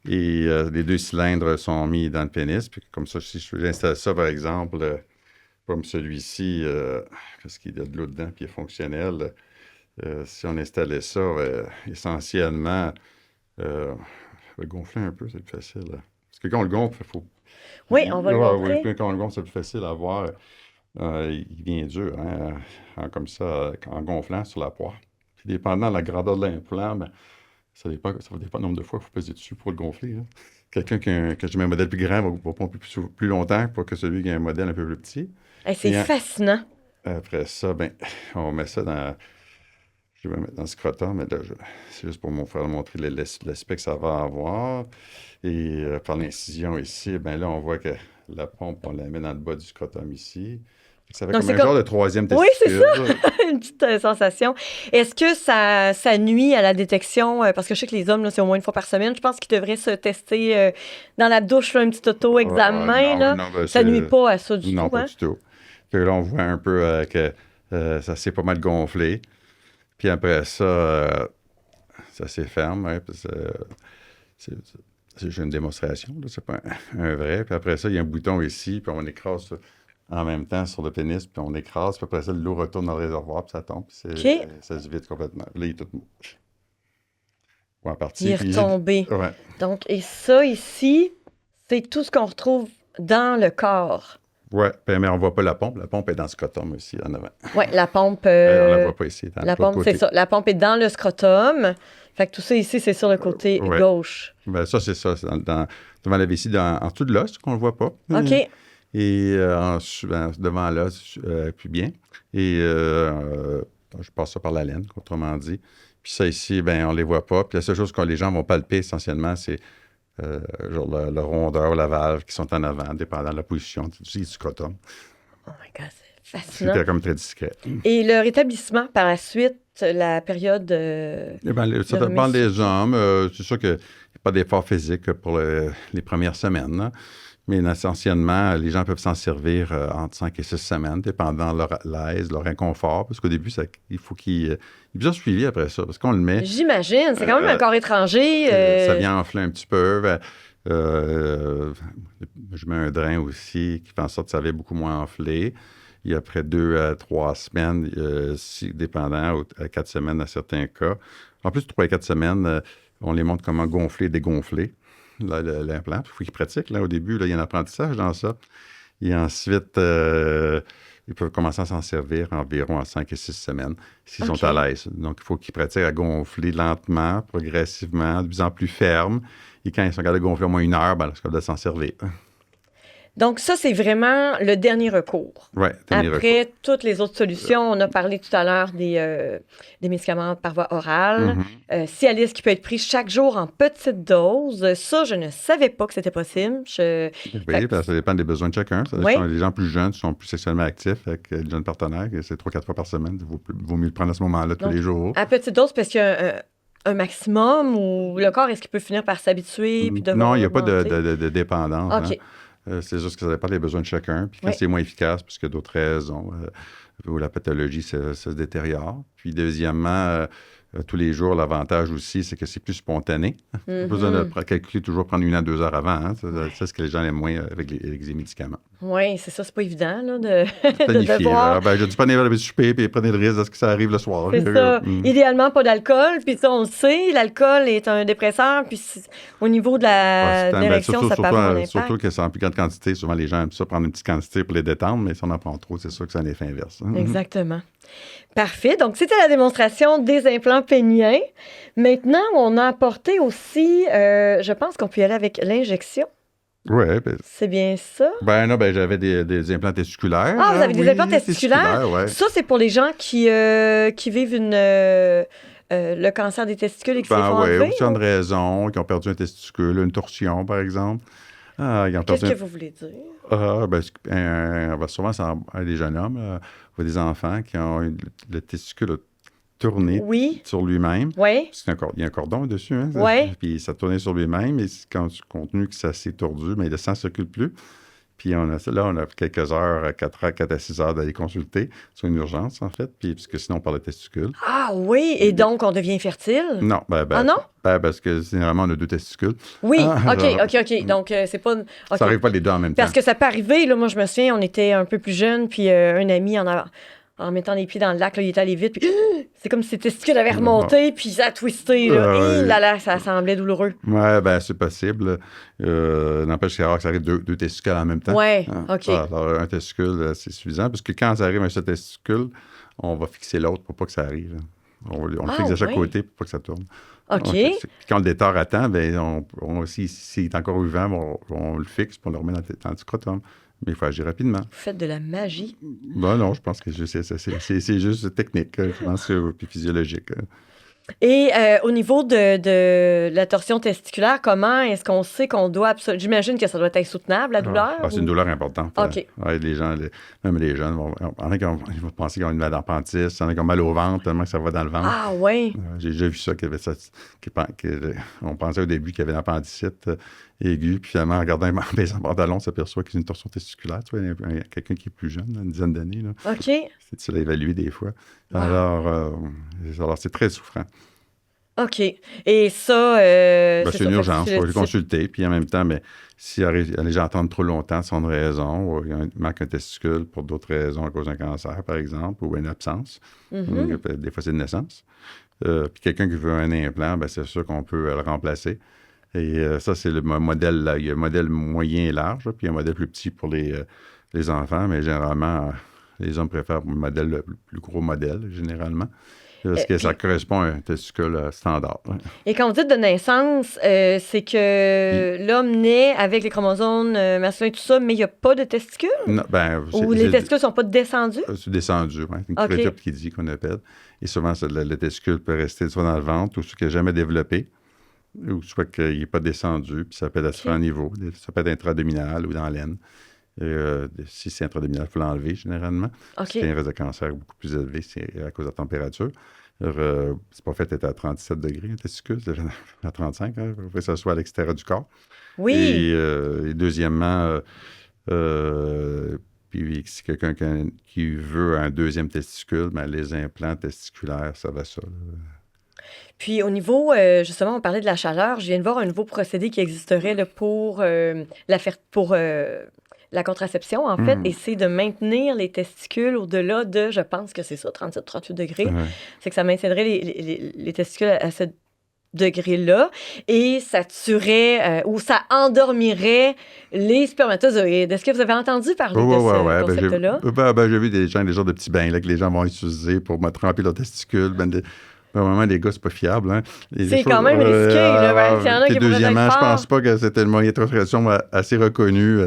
Et les deux cylindres sont mis dans le pénis. Puis comme ça, si j'installe ça, par exemple, comme celui-ci, parce qu'il y a de l'eau dedans, puis il est fonctionnel, si on installait ça, essentiellement, le gonfler un peu, c'est plus facile. Parce que quand on le gonfle, il faut... Oui, on va le gonfler. Oui, quand on le gonfle, c'est plus facile à voir. Il devient dur, comme ça, en gonflant sur la poire. Puis, dépendant de la grandeur de l'implant, ça va dépendre du nombre de fois qu'il faut peser dessus pour le gonfler. Hein. Quelqu'un qui a un modèle plus grand va pomper plus longtemps que celui qui a un modèle un peu plus petit. C'est fascinant. Après ça, on met ça dans... Je vais mettre dans le scrotum, mais là, c'est juste pour faire montrer l'aspect que ça va avoir. Et par l'incision ici, là, on voit que la pompe, on la met dans le bas du scrotum ici. Ça fait comme un genre de troisième testicule. Oui, c'est ça. Une petite sensation. Est-ce que ça nuit à la détection? Parce que je sais que les hommes, là, c'est au moins une fois par semaine. Je pense qu'ils devraient se tester dans la douche, là, un petit auto-examen. Ça nuit pas à ça du tout. Non, pas du tout. Puis là, on voit un peu que ça s'est pas mal gonflé. Puis après ça, ça s'efferme. Hein, j'ai une démonstration, là, c'est pas un vrai. Puis après ça, il y a un bouton ici, puis on écrase ça en même temps sur le pénis, puis on écrase, puis après ça, l'eau retourne dans le réservoir, puis ça tombe, puis ça se vide complètement. Là, il est tout mou. Ou en partie. Il est retombé. Ouais. Donc, et ça, ici, c'est tout ce qu'on retrouve dans le corps. Oui, mais on ne voit pas la pompe. La pompe est dans le scrotum aussi, en avant. Oui, la pompe... on ne la voit pas ici. La pompe, c'est ça. La pompe est dans le scrotum. Fait que tout ça ici, c'est sur le côté gauche. Ça, c'est ça. C'est devant la vessie, en dessous de l'os, qu'on ne le voit pas. OK. Et devant l'os, puis bien. Et je passe ça par la laine, autrement dit. Puis ça ici, on ne les voit pas. Puis la seule chose que les gens vont palper essentiellement, c'est genre le rondeur ou la valve qui sont en avant, dépendant de la position du scrotum. Oh my God, c'est fascinant. C'est comme très discret. Et le rétablissement par la suite, la période... ça dépend des hommes. C'est sûr qu'il n'y a pas d'effort physique pour les premières semaines, là. Mais essentiellement, les gens peuvent s'en servir entre 5 et 6 semaines, dépendant de leur l'aise, leur inconfort. Parce qu'au début, il faut qu'il y ait plusieurs suivis après ça. Parce qu'on le met... J'imagine. C'est quand même un corps étranger. Ça vient enfler un petit peu. Je mets un drain aussi qui fait en sorte que ça va beaucoup moins enfler. Et après 2 à 3 semaines, dépendant, à 4 semaines dans certains cas. En plus, 3 à 4 semaines, on les montre comment gonfler et dégonfler l'implant. Il faut qu'ils pratiquent. Là, au début, là, il y a un apprentissage dans ça. Et ensuite, ils peuvent commencer à s'en servir environ à 5 et 6 semaines s'ils sont à l'aise. Donc, il faut qu'ils pratiquent à gonfler lentement, progressivement, de plus en plus ferme. Et quand ils sont capables de gonfler au moins 1 heure, ben, ils doivent s'en servir. Donc, ça, c'est vraiment le dernier recours. Oui, dernier recours. Après, toutes les autres solutions, on a parlé tout à l'heure des médicaments par voie orale. Cialis qui peut être pris chaque jour en petite dose. Ça, je ne savais pas que c'était possible. Oui, parce que ça dépend des besoins de chacun. Les gens plus jeunes sont plus sexuellement actifs avec les jeunes partenaires. C'est 3-4 fois par semaine. Il vaut mieux le prendre à ce moment-là tous les jours. À petite dose, parce qu'il y a un maximum ou le corps, est-ce qu'il peut finir par s'habituer? Puis non, il n'y a pas de dépendance. OK. C'est juste que ça dépend des besoins de chacun. Puis quand c'est moins efficace, parce qu'il y a d'autres raisons, où la pathologie se détériore. Puis deuxièmement, tous les jours, l'avantage aussi, c'est que c'est plus spontané. Pas besoin de calculer toujours prendre 1 à 2 heures avant. Hein. C'est ce que les gens aiment moins avec les médicaments. Oui, c'est ça, c'est pas évident là, de planifier. devoir... Je dis prenez le souper, puis prenez le risque de ce que ça arrive le soir. C'est ça. Idéalement, pas d'alcool, puis ça, on le sait, l'alcool est un dépresseur, puis au niveau de la direction, ça peut avoir un impact. Surtout que c'est en plus grande quantité. Souvent, les gens aiment ça prendre une petite quantité pour les détendre, mais si on en prend trop, c'est sûr que ça a un effet inverse. Exactement. Parfait. Donc, c'était la démonstration des implants péniens. Maintenant, on a apporté aussi, je pense qu'on peut y aller avec l'injection. Oui. C'est bien ça? Non, j'avais des implants testiculaires. Ah, vous avez des implants testiculaires? Ouais. Ça, c'est pour les gens qui vivent le cancer des testicules et qui s'est fait enlever? Oui, pour une raison, qui ont perdu un testicule, une torsion, par exemple. Qu'est-ce que vous voulez dire? Souvent, c'est des jeunes hommes ou des enfants qui ont le testicule tourné sur lui-même. Oui. Parce qu'il y a un cordon dessus. Hein, oui. Puis ça tournait sur lui-même. Et compte tenu que ça s'est tordu, mais le sang ne circule plus. Puis on a quelques heures, 4 à 6 heures d'aller consulter sur une urgence, en fait, puis puisque sinon on parle de testicules. Ah oui, et donc on devient fertile? Non. Non? Parce que généralement, on a 2 testicules. Oui, OK. Donc, c'est pas... Okay. Ça n'arrive pas les 2 en même temps. Parce que ça peut arriver, là, moi, je me souviens, on était un peu plus jeunes, puis un ami en mettant les pieds dans le lac, là, il est allé vite, puis c'est comme si ses testicules avaient remonté, puis ça a twisté, là. Ça semblait douloureux. Oui, c'est possible. N'empêche que c'est rare que ça arrive 2 testicules en même temps. Oui, OK. Alors, un testicule, c'est suffisant, parce que quand ça arrive un seul testicule, on va fixer l'autre pour pas que ça arrive. On le fixe de chaque côté pour pas que ça tourne. OK. Quand on le détord à temps, s'il est encore vivant, on le fixe pour le remettre dans le scrotum. Mais il faut agir rapidement. Vous faites de la magie? Non, je pense que c'est juste technique, je pense, puis physiologique. Et au niveau de la torsion testiculaire, comment est-ce qu'on sait qu'on doit absolument... J'imagine que ça doit être insoutenable, la douleur? C'est une douleur importante. OK. Les gens, même les jeunes, il y en a qui vont penser qu'ils ont une mal d'appendice, il y en a qui ont mal au ventre, tellement que ça va dans le ventre. Ah oui? J'ai déjà vu ça, on pensait au début qu'il y avait une appendicite aiguë, puis finalement, en regardant un pantalon, on s'aperçoit qu'il y a une torsion testiculaire. Tu vois, il y a quelqu'un qui est plus jeune, une dizaine d'années. Là. OK. C'est difficile à évaluer des fois. Alors, c'est très souffrant. OK. Et ça... c'est une urgence. Il faut le consulter. Puis en même temps, si les gens attendent trop longtemps sans une raison, ou il manque un testicule pour d'autres raisons à cause d'un cancer, par exemple, ou une absence, des fois c'est une naissance, puis quelqu'un qui veut un implant, c'est sûr qu'on peut le remplacer. Et ça, c'est le modèle. Là. Il y a un modèle moyen et large, puis un modèle plus petit pour les enfants, mais généralement, les hommes préfèrent le modèle, le plus gros modèle, généralement. Parce que ça correspond à un testicule standard. Ouais. Et quand vous dites de naissance, c'est que l'homme naît avec les chromosomes masculins et tout ça, mais il n'y a pas de testicules? Non, ou les testicules ne sont pas descendus? C'est descendu, oui. Une crêpe qui dit qu'on appelle. Et souvent, le testicule peut rester soit dans le ventre ou soit qu'il n'a jamais développé, ou soit qu'il n'est pas descendu, puis ça peut être à différents niveaux. Ça peut être intra-abdominal ou dans l'aine. Si c'est intra-abdominal, il faut l'enlever généralement. Okay. Si il y a un risque de cancer beaucoup plus élevé, c'est à cause de la température. C'est pas fait être à 37 degrés, un testicule, c'est à 35, il faut que ça soit à l'extérieur du corps. Oui. Et deuxièmement, puis si quelqu'un qui veut un deuxième testicule, les implants testiculaires, ça va ça. Puis au niveau, justement, on parlait de la chaleur. Je viens de voir un nouveau procédé qui existerait là, pour la contraception, en fait, et c'est de maintenir les testicules au-delà je pense que c'est ça, 37-38 degrés. C'est que ça maintiendrait les testicules à cette degré-là et ça tuerait ou ça endormirait les spermatozoïdes. Est-ce que vous avez entendu parler de ce concept-là? J'ai vu des genres de petits bains là, que les gens vont utiliser pour tremper leurs testicules. Vraiment, les gars, c'est pas fiable. Hein. C'est quand même risqué. Il y en a qui deuxièmement, je pense pas que c'était une moyen de contraception assez reconnu.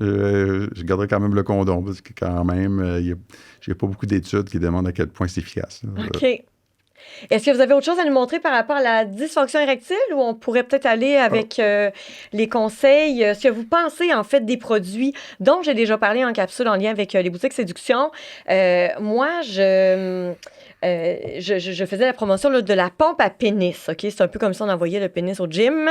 Je garderais quand même le condom parce que quand même, il n'y a pas beaucoup d'études qui demandent à quel point c'est efficace. OK. Est-ce que vous avez autre chose à nous montrer par rapport à la dysfonction érectile ou on pourrait peut-être aller avec les conseils? Est-ce que vous pensez, en fait, des produits dont j'ai déjà parlé en capsule en lien avec les boutiques séduction? Moi, je faisais la promotion là, de la pompe à pénis. OK? C'est un peu comme ça, on envoyait le pénis au gym.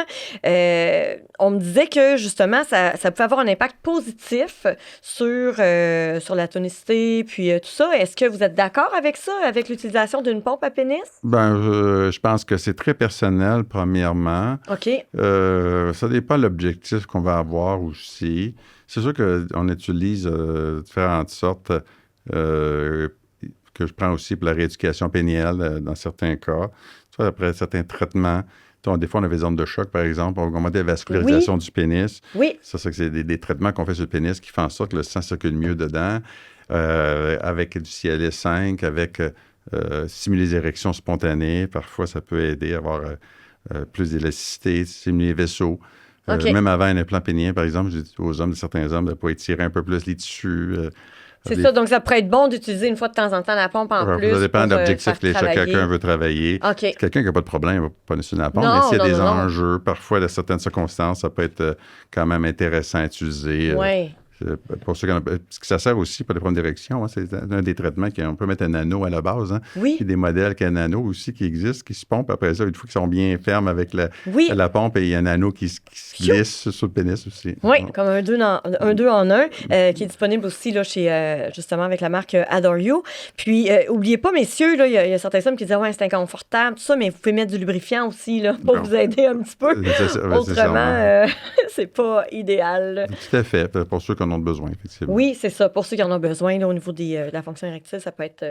On me disait que, justement, ça pouvait avoir un impact positif sur la tonicité, puis tout ça. Est-ce que vous êtes d'accord avec ça, avec l'utilisation d'une pompe à pénis? Je pense que c'est très personnel, premièrement. OK. Ça dépend de l'objectif qu'on va avoir aussi. C'est sûr qu'on utilise différentes sortes que je prends aussi pour la rééducation pénienne dans certains cas. Soit après certains traitements. Des fois, on a des ondes de choc, par exemple, pour augmenter la vascularisation du pénis. Oui. Ça, c'est des traitements qu'on fait sur le pénis qui font en sorte que le sang circule mieux dedans. Avec du CLS5, avec stimuler les érections spontanées. Parfois, ça peut aider à avoir plus d'élasticité, stimuler les vaisseaux. Okay. Même avant un implant pénien, par exemple, je dis aux hommes, certains hommes, de pouvoir étirer un peu plus les tissus. C'est ça, donc ça pourrait être bon d'utiliser une fois de temps en temps la pompe en plus. Ça dépend de l'objectif que chacun veut travailler. Okay. Si quelqu'un qui n'a pas de problème, il ne va pas nécessairement la pompe, mais s'il y a des enjeux, parfois, dans certaines circonstances, ça peut être quand même intéressant à utiliser. Oui. Pour ceux parce que ça sert aussi pour les problèmes d'érection. Hein, c'est un des traitements qu'on peut mettre un anneau à la base. Hein. Oui. Il y a des modèles qui ont un anneau aussi qui existent, qui se pompent. Après ça, une fois qu'ils sont bien fermes avec la pompe, et il y a un anneau qui se glisse sur le pénis aussi. Oui, comme un 2 en 1 qui est disponible aussi là, chez, justement avec la marque Adore You. Puis, oubliez pas, messieurs, il y a certains hommes qui disent « Ouais, c'est inconfortable, tout ça, mais vous pouvez mettre du lubrifiant aussi là, pour vous aider un petit peu. Autrement, c'est pas idéal. » Tout à fait, pour ceux qui en ont besoin, effectivement. Oui, c'est ça. Pour ceux qui en ont besoin, là, au niveau de la fonction érectile, ça peut être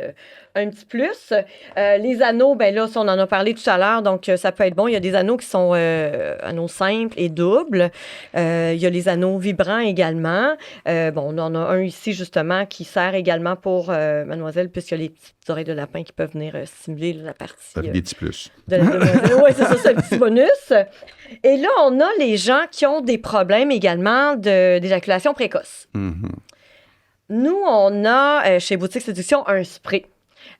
un petit plus. Les anneaux, ben là, ça, on en a parlé tout à l'heure, donc ça peut être bon. Il y a des anneaux qui sont anneaux simples et doubles. Il y a les anneaux vibrants également. On en a un ici, justement, qui sert également pour mademoiselle, puisqu'il y a les petites oreilles de lapin qui peuvent venir stimuler la partie... Avec des petits plus. Oui, c'est ça, c'est un petit bonus. Et là, on a les gens qui ont des problèmes également d'éjaculation précoce. Mm-hmm. Nous, on a chez Boutique Séduction un spray,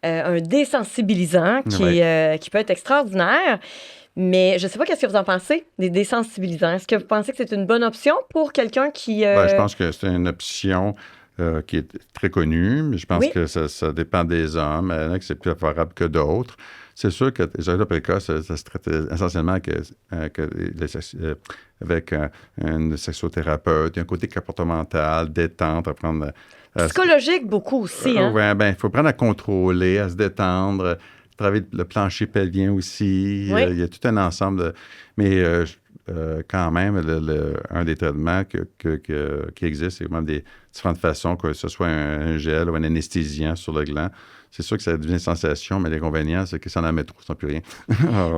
un désensibilisant qui peut être extraordinaire. Mais je ne sais pas qu'est-ce que vous en pensez, des désensibilisants. Est-ce que vous pensez que c'est une bonne option pour quelqu'un qui... je pense que c'est une option qui est très connue, mais je pense que ça dépend des hommes. Il y en a qui c'est plus favorable que d'autres. C'est sûr que l'éjaculation précoce, ça se traite essentiellement avec un sexothérapeute. Il y a un côté comportemental, détente, apprendre... Psychologique beaucoup aussi, hein? Oui, il faut apprendre à contrôler, à se détendre, travailler le plancher pelvien aussi. Oui. Il y a tout un ensemble mais quand même, un des traitements qui existe, c'est même des différentes façons, que ce soit un gel ou un anesthésiant sur le gland. C'est sûr que ça devient une sensation, mais l'inconvénient, c'est que si on en met trop, ça ne plus rien.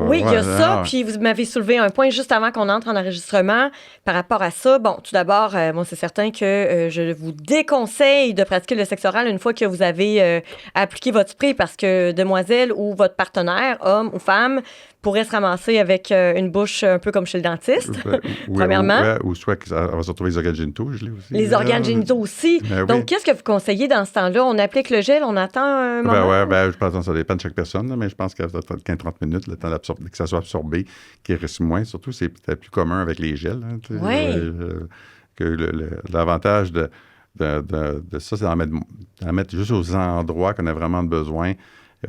Oui, il y a ça. Puis vous m'avez soulevé un point juste avant qu'on entre en enregistrement par rapport à ça. Bon, tout d'abord, moi, c'est certain que je vous déconseille de pratiquer le sexe oral une fois que vous avez appliqué votre spray parce que demoiselle ou votre partenaire, homme ou femme, pourrait se ramasser avec une bouche un peu comme chez le dentiste, premièrement. Ou soit on va se retrouver les organes génitaux, je l'ai aussi. Les organes génitaux aussi. Donc, qu'est-ce que vous conseillez dans ce temps-là? On applique le gel, on attend un moment? Je pense que ça dépend de chaque personne, là, mais je pense qu'à 15-30 minutes, le temps que ça soit absorbé, qu'il reste moins. Surtout, c'est peut-être plus commun avec les gels. Hein, l'avantage de ça, c'est d'en mettre juste aux endroits qu'on a vraiment besoin.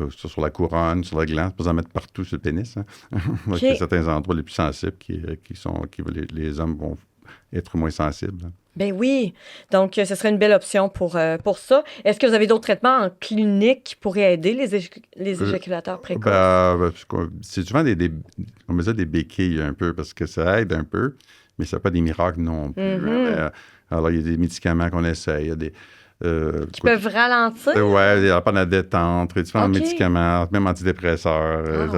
Sur la couronne, sur le gland, pas en mettre partout sur le pénis. Hein. Donc, il y a certains endroits les plus sensibles les hommes vont être moins sensibles. Hein. Ben oui. Donc, ce serait une belle option pour ça. Est-ce que vous avez d'autres traitements en clinique qui pourraient aider les éjaculateurs précoces? C'est souvent on met ça des béquilles un peu parce que ça aide un peu, mais ça n'a pas des miracles non plus. Mm-hmm. Alors, il y a des médicaments qu'on essaye. Il y a des... qui peuvent ralentir? Oui, il y a pas de détente, différents médicaments, même antidépresseurs,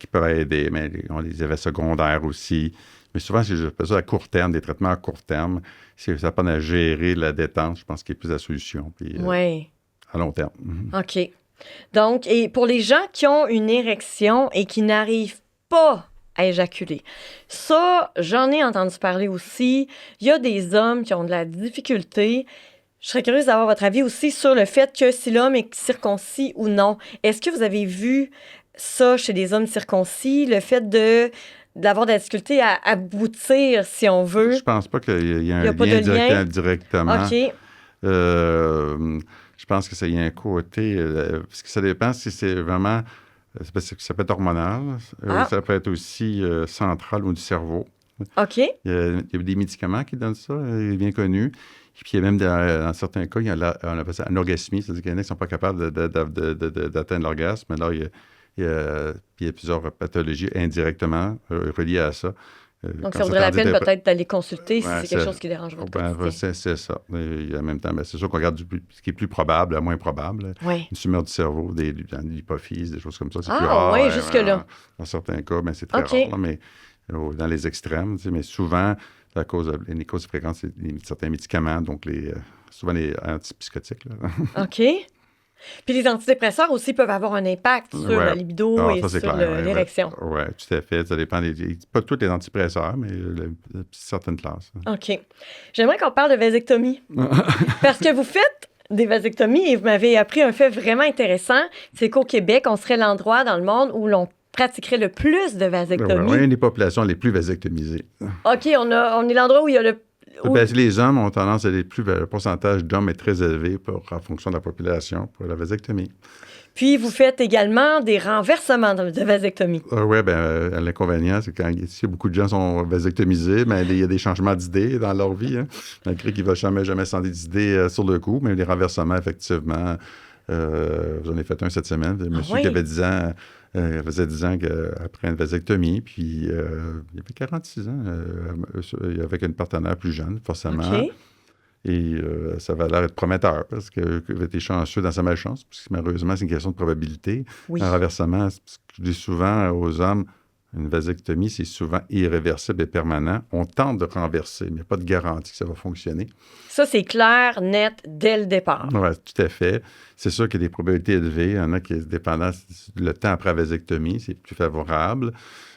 qui peuvent aider, mais on a des effets secondaires aussi. Mais souvent, c'est juste ça à court terme, des traitements à court terme. Si ça permet à gérer la détente, je pense qu'il y a plus la solution. Puis, Oui. à long terme. OK. Donc, et pour les gens qui ont une érection et qui n'arrivent pas à éjaculer, ça, j'en ai entendu parler aussi. Il y a des hommes qui ont de la difficulté. Je serais curieuse d'avoir votre avis aussi sur le fait que si l'homme est circoncis ou non. Est-ce que vous avez vu ça chez des hommes circoncis, le fait d'avoir de la difficulté à aboutir, si on veut? Je pense pas qu'il y a un a pas lien de lien? directement. OK. Je pense que ça y a un côté, parce que ça dépend si c'est vraiment, c'est parce que ça peut être hormonal, ça peut être aussi central ou du cerveau. OK. Il y a des médicaments qui donnent ça, bien connus. Puis il y a même, dans certains cas, on appelle ça anorgasmie, c'est-à-dire qu'il y en a qui ne sont pas capables d'atteindre l'orgasme. Alors, il y a plusieurs pathologies indirectement reliées à ça. Donc, ça vaudrait la peine peut-être d'aller consulter si c'est quelque chose qui dérange votre quotidien. C'est ça. Et en même temps, c'est sûr qu'on regarde ce qui est plus probable, le moins probable. Oui. Une tumeur du cerveau, de l'hypophyse, des choses comme ça. C'est plus Ah, rare. oui, jusque-là. Dans certains cas, c'est très rare, là, mais dans les extrêmes. Mais souvent, les causes fréquentes, c'est certains médicaments, donc souvent les antipsychotiques. Là. OK. Puis les antidépresseurs aussi peuvent avoir un impact sur la libido et sur l'érection. Oui, tout à fait. Ça dépend pas tous les antidépresseurs, mais certaines classes. OK. J'aimerais qu'on parle de vasectomie. Parce que vous faites des vasectomies et vous m'avez appris un fait vraiment intéressant. C'est qu'au Québec, on serait l'endroit dans le monde où l'on pratiquerait le plus de vasectomies. On est une des populations les plus vasectomisées. OK, on est l'endroit où il y a le... Les hommes ont tendance à aller plus vers le pourcentage d'hommes est très élevé en fonction de la population pour la vasectomie. Puis, vous faites également des renversements de vasectomie. Oui, l'inconvénient, c'est que si beaucoup de gens sont vasectomisés, il y a des changements d'idées dans leur vie, hein, malgré qu'ils ne veulent jamais changer d'idée sur le coup, mais les renversements, effectivement, j'en ai fait un cette semaine. Un monsieur qui avait 10 ans... il faisait 10 ans qu'après une vasectomie, puis il avait 46 ans, avec une partenaire plus jeune, forcément. Okay. Et ça va l'air être prometteur, parce qu'il était chanceux dans sa malchance, parce que malheureusement, c'est une question de probabilité. Oui. Un renversement, je dis souvent aux hommes, une vasectomie, c'est souvent irréversible et permanent. On tente de renverser, mais il n'y a pas de garantie que ça va fonctionner. Ça, c'est clair, net, dès le départ. Oui, tout à fait. C'est sûr qu'il y a des probabilités élevées. Il y en a qui, dépendant le temps après la vasectomie, c'est plus favorable.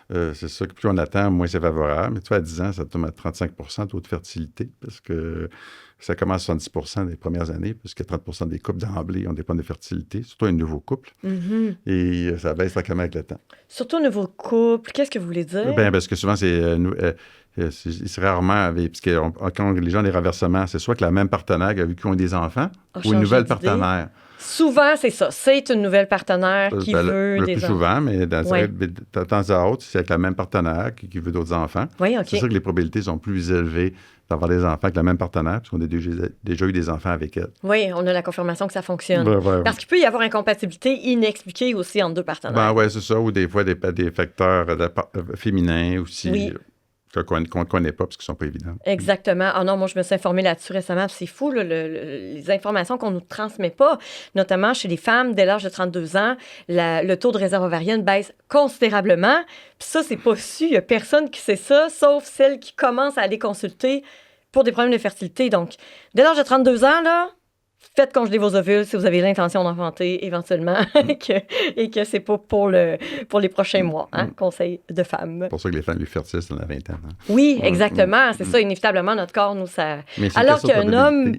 C'est sûr que plus on attend, moins c'est favorable. Mais tu vois, à 10 ans, ça tombe à 35 % de taux de fertilité, parce que ça commence à 70 % des premières années, puisque 30 % des couples d'emblée ont des problèmes de fertilité, surtout un nouveau couple. Mm-hmm. Et ça baisse tranquillement avec le temps. Surtout un nouveau couple, qu'est-ce que vous voulez dire? Parce que souvent, c'est rarement, parce que quand les gens ont des renversements, c'est soit que la même partenaire qui ont des enfants ou une nouvelle partenaire. Souvent, c'est ça. C'est une nouvelle partenaire qui veut des enfants. Plus souvent, mais de temps à autre, c'est avec la même partenaire qui veut d'autres enfants. Oui, OK. C'est sûr que les probabilités sont plus élevées d'avoir des enfants avec la même partenaire, parce qu'on a déjà eu des enfants avec elle. Oui, on a la confirmation que ça fonctionne. Parce qu'il peut y avoir incompatibilité inexpliquée aussi entre deux partenaires. Oui, c'est ça. Ou des fois, des facteurs féminins aussi. Oui. Qu'on ne connaît pas parce qu'ils ne sont pas évidents. Exactement. Ah non, moi, je me suis informée là-dessus récemment. C'est fou, là, les informations qu'on ne nous transmet pas, notamment chez les femmes dès l'âge de 32 ans, le taux de réserve ovarienne baisse considérablement. Puis ça, c'est pas su. Il n'y a personne qui sait ça, sauf celles qui commencent à aller consulter pour des problèmes de fertilité. Donc, dès l'âge de 32 ans, là, faites congeler vos ovules si vous avez l'intention d'enfanter éventuellement et que c'est pas pour les prochains mois. Hein? Conseil de femmes. C'est pour ça que les femmes les fertiles, c'est dans la vingtaine. Hein? Oui, exactement. C'est ça, inévitablement, notre corps, nous, ça... Mais alors qu'un homme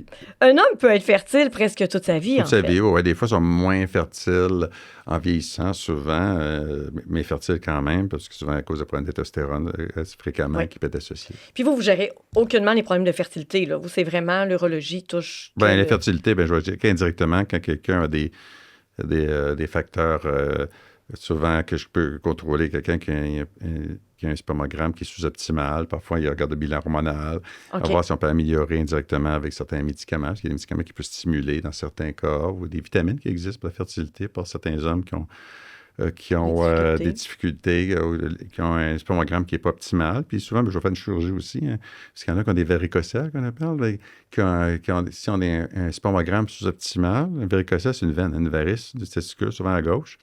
peut être fertile presque toute sa vie, toute sa vie, oui. Des fois, ils sont moins fertiles en vieillissant, souvent, mais fertiles quand même, parce que souvent, à cause de problèmes de testostérone, fréquemment, qui peut être associé. Puis vous gérez aucunement les problèmes de fertilité, là. Vous, c'est vraiment l'urologie touche... La fertilité, je vais dire qu'indirectement, quand quelqu'un a des facteurs, souvent que je peux contrôler, quelqu'un qui a un spermogramme qui est sous-optimal, parfois il regarde le bilan hormonal, à voir si on peut améliorer indirectement avec certains médicaments, parce qu'il y a des médicaments qui peuvent stimuler dans certains cas, ou des vitamines qui existent pour la fertilité, pour certains hommes qui ont des difficultés, qui ont un spermogramme qui n'est pas optimal. Puis souvent, je vais faire une chirurgie aussi, hein, parce qu'il y en a qui ont des varicocèles, qu'on appelle, si on a un spermogramme sous-optimal, un varicocèle, c'est une veine, une varice du testicule, souvent à gauche.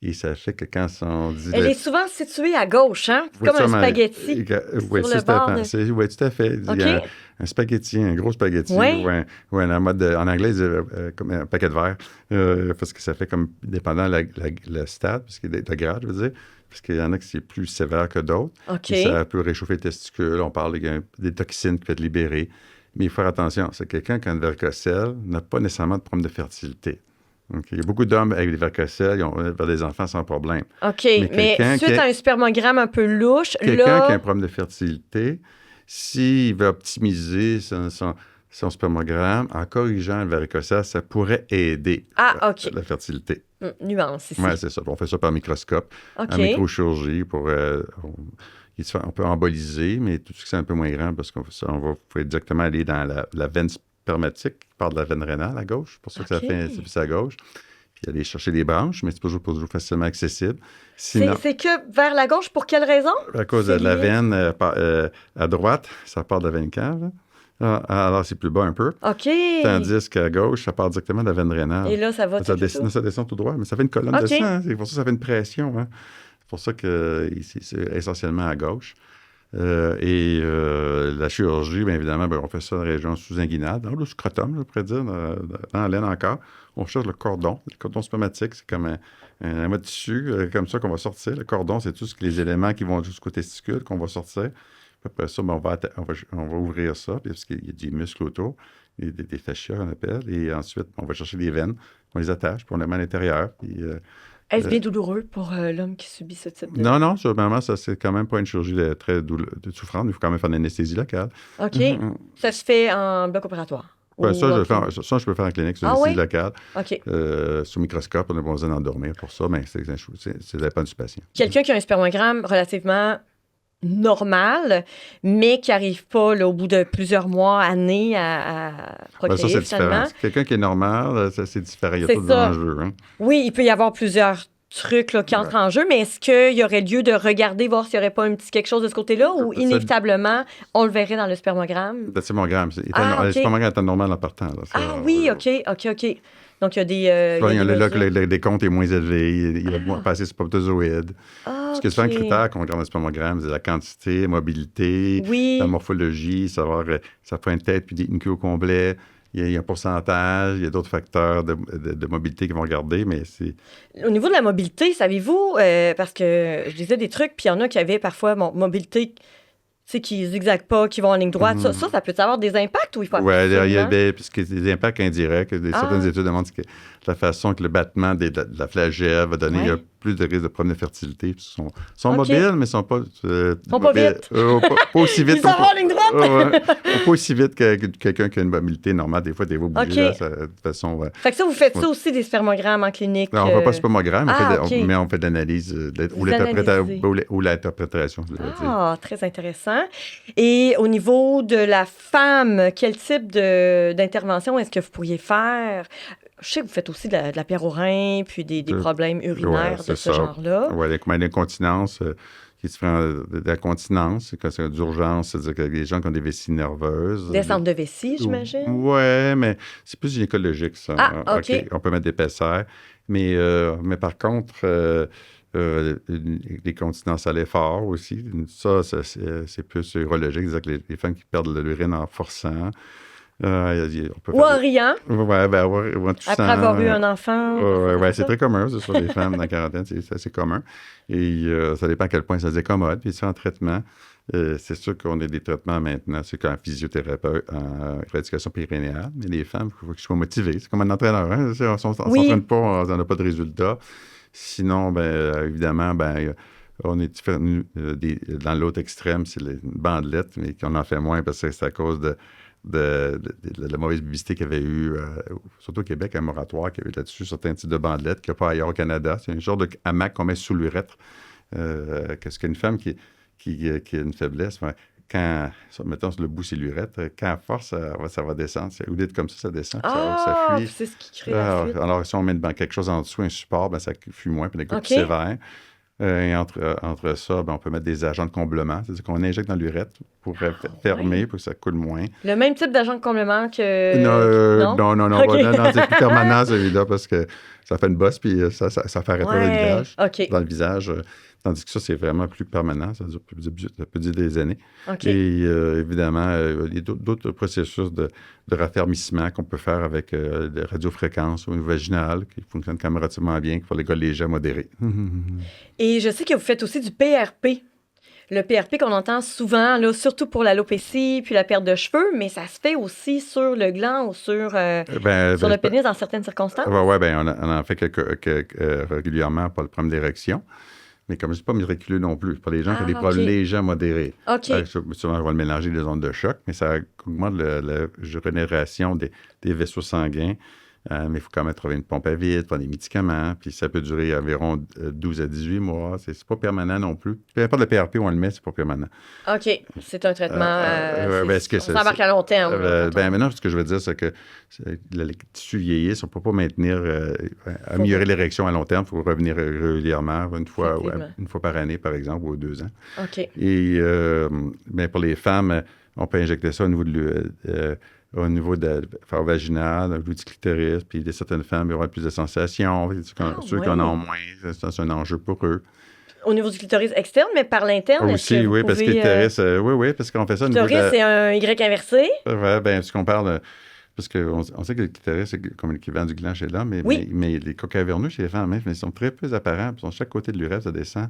Et ça fait que quand on dit... Elle est souvent située à gauche, hein? Oui, Comme un sûrement. spaghetti Oui, sur le bord de... Oui, tout à fait. Il y a un spaghetti, un gros spaghetti, Oui. ou en mode, en anglais, ils disent, comme un paquet de verre, parce que ça fait comme, dépendant le stade, parce que le grade, je veux dire, parce qu'il y en a qui c'est plus sévère que d'autres. OK. Et ça peut réchauffer les testicules, on parle des toxines qui peuvent être libérées. Mais il faut faire attention, c'est que quelqu'un qui a une varicocèle n'a pas nécessairement de problème de fertilité. Okay. Il y a beaucoup d'hommes avec des varicocèles, ils ont des enfants sans problème. OK, mais suite à un spermogramme un peu louche, quelqu'un qui a un problème de fertilité, s'il veut optimiser son spermogramme, en corrigeant le varicocèle, ça pourrait aider la fertilité. Nuance ici. Oui, c'est ça. On fait ça par microscope, en microchirurgie, on peut emboliser, mais tout ce qui est un peu moins grand, parce qu'on faut exactement aller dans la veine spermatique, qui part de la veine rénale à gauche, pour ça que ça fait c'est à gauche. Puis aller chercher des branches, mais c'est pas toujours facilement accessible. Sinon, c'est que vers la gauche, pour quelle raison? À cause de la veine à droite, ça part de la veine cave. Alors, c'est plus bas un peu. OK. Tandis qu'à gauche, ça part directement de la veine rénale. Et là, ça va ça descend tout droit, mais ça fait une colonne de sang. Hein. C'est pour ça que ça fait une pression. Hein. C'est pour ça que c'est essentiellement à gauche. La chirurgie, bien évidemment, on fait ça dans la région sous-inguinale, dans le scrotum, je pourrais dire, dans la laine encore. On cherche le cordon spermatique, c'est comme un mode tissu, comme ça qu'on va sortir. Le cordon, c'est tous les éléments qui vont jusqu'au testicule qu'on va sortir. Après ça, on va ouvrir ça, parce qu'il y a des muscles autour, des fascias, on appelle. Et ensuite, on va chercher des veines, on les attache, puis on les met à l'intérieur. Est-ce bien douloureux pour l'homme qui subit ce type de... Non, sûrement, ça, c'est quand même pas une chirurgie très souffrante, mais il faut quand même faire une anesthésie locale. OK. Ça se fait en bloc opératoire? Ça, je peux faire en clinique, sur anesthésie locale. OK. Sous microscope, on n'a pas besoin d'endormir pour ça, mais c'est dépend du patient. Quelqu'un qui a un spermogramme relativement normal, mais qui n'arrive pas là, au bout de plusieurs mois, années à procréer, ça, c'est finalement. différent. Quelqu'un qui est normal, ça, c'est différent. Il y a pas d'enjeu. Hein? Oui, il peut y avoir plusieurs trucs là, qui entrent en jeu, mais est-ce qu'il y aurait lieu de regarder, voir s'il n'y aurait pas un petit quelque chose de ce côté-là, ou inévitablement, on le verrait dans le spermogramme? Le spermogramme. Le spermogramme est normal en partant. Là, oui, OK. Donc, il y a des... des comptes est moins élevé, il y a moins passé spermatozoïdes. Parce que c'est un critère qu'on regarde dans le spermogramme, c'est la quantité, la mobilité, la morphologie, savoir ça fait une tête puis une queue au complet. Il y a un pourcentage, il y a d'autres facteurs de mobilité qu'ils vont regarder, mais c'est... Au niveau de la mobilité, savez-vous, parce que je disais des trucs, puis il y en a qui avaient parfois mobilité... Tu sais, qui zigzaguent pas, qui vont en ligne droite. Ça peut avoir des impacts ou il faut... Oui, il y a des impacts indirects. Certaines études demandent que la façon que le battement de la flagelle va donner plus de risques de problèmes de fertilité. Ils sont mobiles, mais ils ne sont pas... pas vite. Pas aussi vite. Ils sont en ligne droite. Pas aussi vite que quelqu'un qui a une mobilité normale. Des fois, tu es obligé de façon... Fait que ça, vous faites ça aussi, des spermogrammes en clinique? Non, on ne fait pas de spermogramme, mais on fait de l'analyse ou l'interprétation. Très intéressant. Et au niveau de la femme, quel type d'intervention est-ce que vous pourriez faire? Je sais que vous faites aussi de la pierre au rein, puis des problèmes urinaires de ce genre-là. Oui, l'incontinence, qui se fait de la continence, c'est d'urgence, c'est-à-dire que les gens qui ont des vessies nerveuses. Descente de vessie, j'imagine? Oui, mais c'est plus gynécologique, ça. OK. On peut mettre d'épaisseur. Mais par contre... les continences à l'effort aussi. Ça, c'est plus urologique. C'est-à-dire que les femmes qui perdent l'urine en forçant. Ou en riant. Ou en toussant. Après avoir eu un enfant. Oui, c'est très commun, c'est sur les femmes dans la quarantaine, c'est assez commun. Et ça dépend à quel point ça se décommode. Puis ça, en traitement, c'est sûr qu'on a des traitements maintenant. C'est qu'en physiothérapeute, en éradication périnéale. Mais les femmes, il faut qu'ils soient motivées. C'est comme un entraîneur. Hein? On ne s'entraîne pas, on n'a pas de résultat. Sinon, évidemment, on est différent. Dans l'autre extrême, c'est une bandelette, mais qu'on en fait moins parce que c'est à cause de la mauvaise publicité qu'il y avait eu, surtout au Québec, un moratoire qu'il y avait là-dessus, certains types de bandelettes qu'il n'y a pas ailleurs au Canada. C'est un genre de hamac qu'on met sous l'urètre. Qu'est-ce qu'une femme qui a une faiblesse, quand, mettons, sur le bout, c'est l'urètre, quand à force, ça va descendre. Au lieu de comme ça descend, ça fuit. C'est ce qui crée la fuite. Alors, si on met quelque chose en dessous, un support, ça fuit moins, puis des coups plus sévères. Et entre ça, on peut mettre des agents de comblement, c'est-à-dire qu'on injecte dans l'urètre pour fermer, pour que ça coule moins. Le même type d'agent de comblement que... Non, non, Okay. non, c'est plus permanent celui-là parce que ça fait une bosse puis ça fait arrêter le visage, dans le visage. Tandis que ça, c'est vraiment plus permanent, ça peut durer des années. Okay. Et évidemment, il y a d'autres processus de raffermissement qu'on peut faire avec des radiofréquences au niveau vaginal qui fonctionnent quand même relativement bien pour les gars légers modérés. Et je sais que vous faites aussi du PRP. Le PRP qu'on entend souvent, là, surtout pour l'alopécie puis la perte de cheveux, mais ça se fait aussi sur le gland ou sur le pénis dans certaines circonstances. Oui, on en fait régulièrement pour le problème d'érection. Mais comme je ne suis pas miraculeux non plus, pour les gens qui ont des problèmes légers modérés. Souvent, on va le mélanger des ondes de choc, mais ça augmente la régénération des vaisseaux sanguins. Mais il faut quand même trouver une pompe à vide, prendre des médicaments, puis ça peut durer environ 12 à 18 mois. C'est pas permanent non plus. Peu importe le PRP où on le met, c'est pas permanent. OK. C'est un traitement... ça embarque à long terme. Maintenant, ce que je veux dire, c'est que les tissus vieillissent. On ne peut pas maintenir, améliorer l'érection à long terme. Il faut revenir régulièrement, une fois par année, par exemple, ou 2 ans. OK. Et pour les femmes, on peut injecter ça au niveau au niveau de la vaginale, au niveau du clitoris, puis certaines femmes auront plus de sensations. Ceux qui en ont moins, c'est un enjeu pour eux. Au niveau du clitoris externe, mais par l'interne, aussi, oui, parce que clitoris, oui, parce qu'on fait ça au niveau de... Clitoris, c'est un Y inversé. Oui, parce qu'on parle... Parce qu'on sait que le clitoris, c'est comme l'équivalent du gland chez l'homme, mais les coques caverneux chez les femmes, ils sont très peu apparents. Puis, chaque côté de l'urètre, ça descend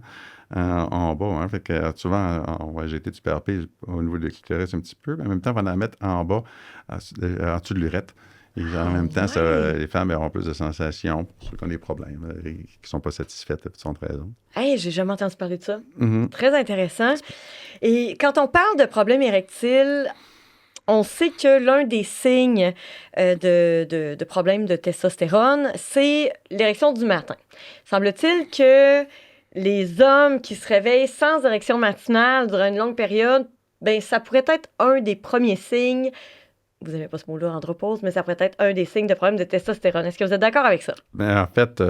en bas. Hein, fait que souvent, on va injecter du PRP au niveau du clitoris un petit peu, mais en même temps, on va en mettre en bas, en dessous de l'urètre. Et en même temps, les femmes auront plus de sensations pour ceux qui ont des problèmes et qui ne sont pas satisfaites de toute raison. Hey, j'ai jamais entendu parler de ça. Très intéressant. Et quand on parle de problèmes érectiles, on sait que l'un des signes de problèmes de testostérone, c'est l'érection du matin. Semble-t-il que les hommes qui se réveillent sans érection matinale durant une longue période, ben ça pourrait être un des premiers signes. Vous n'aimez pas ce mot-là, andropause, mais ça pourrait être un des signes de problème de testostérone. Est-ce que vous êtes d'accord avec ça? Bien, en fait,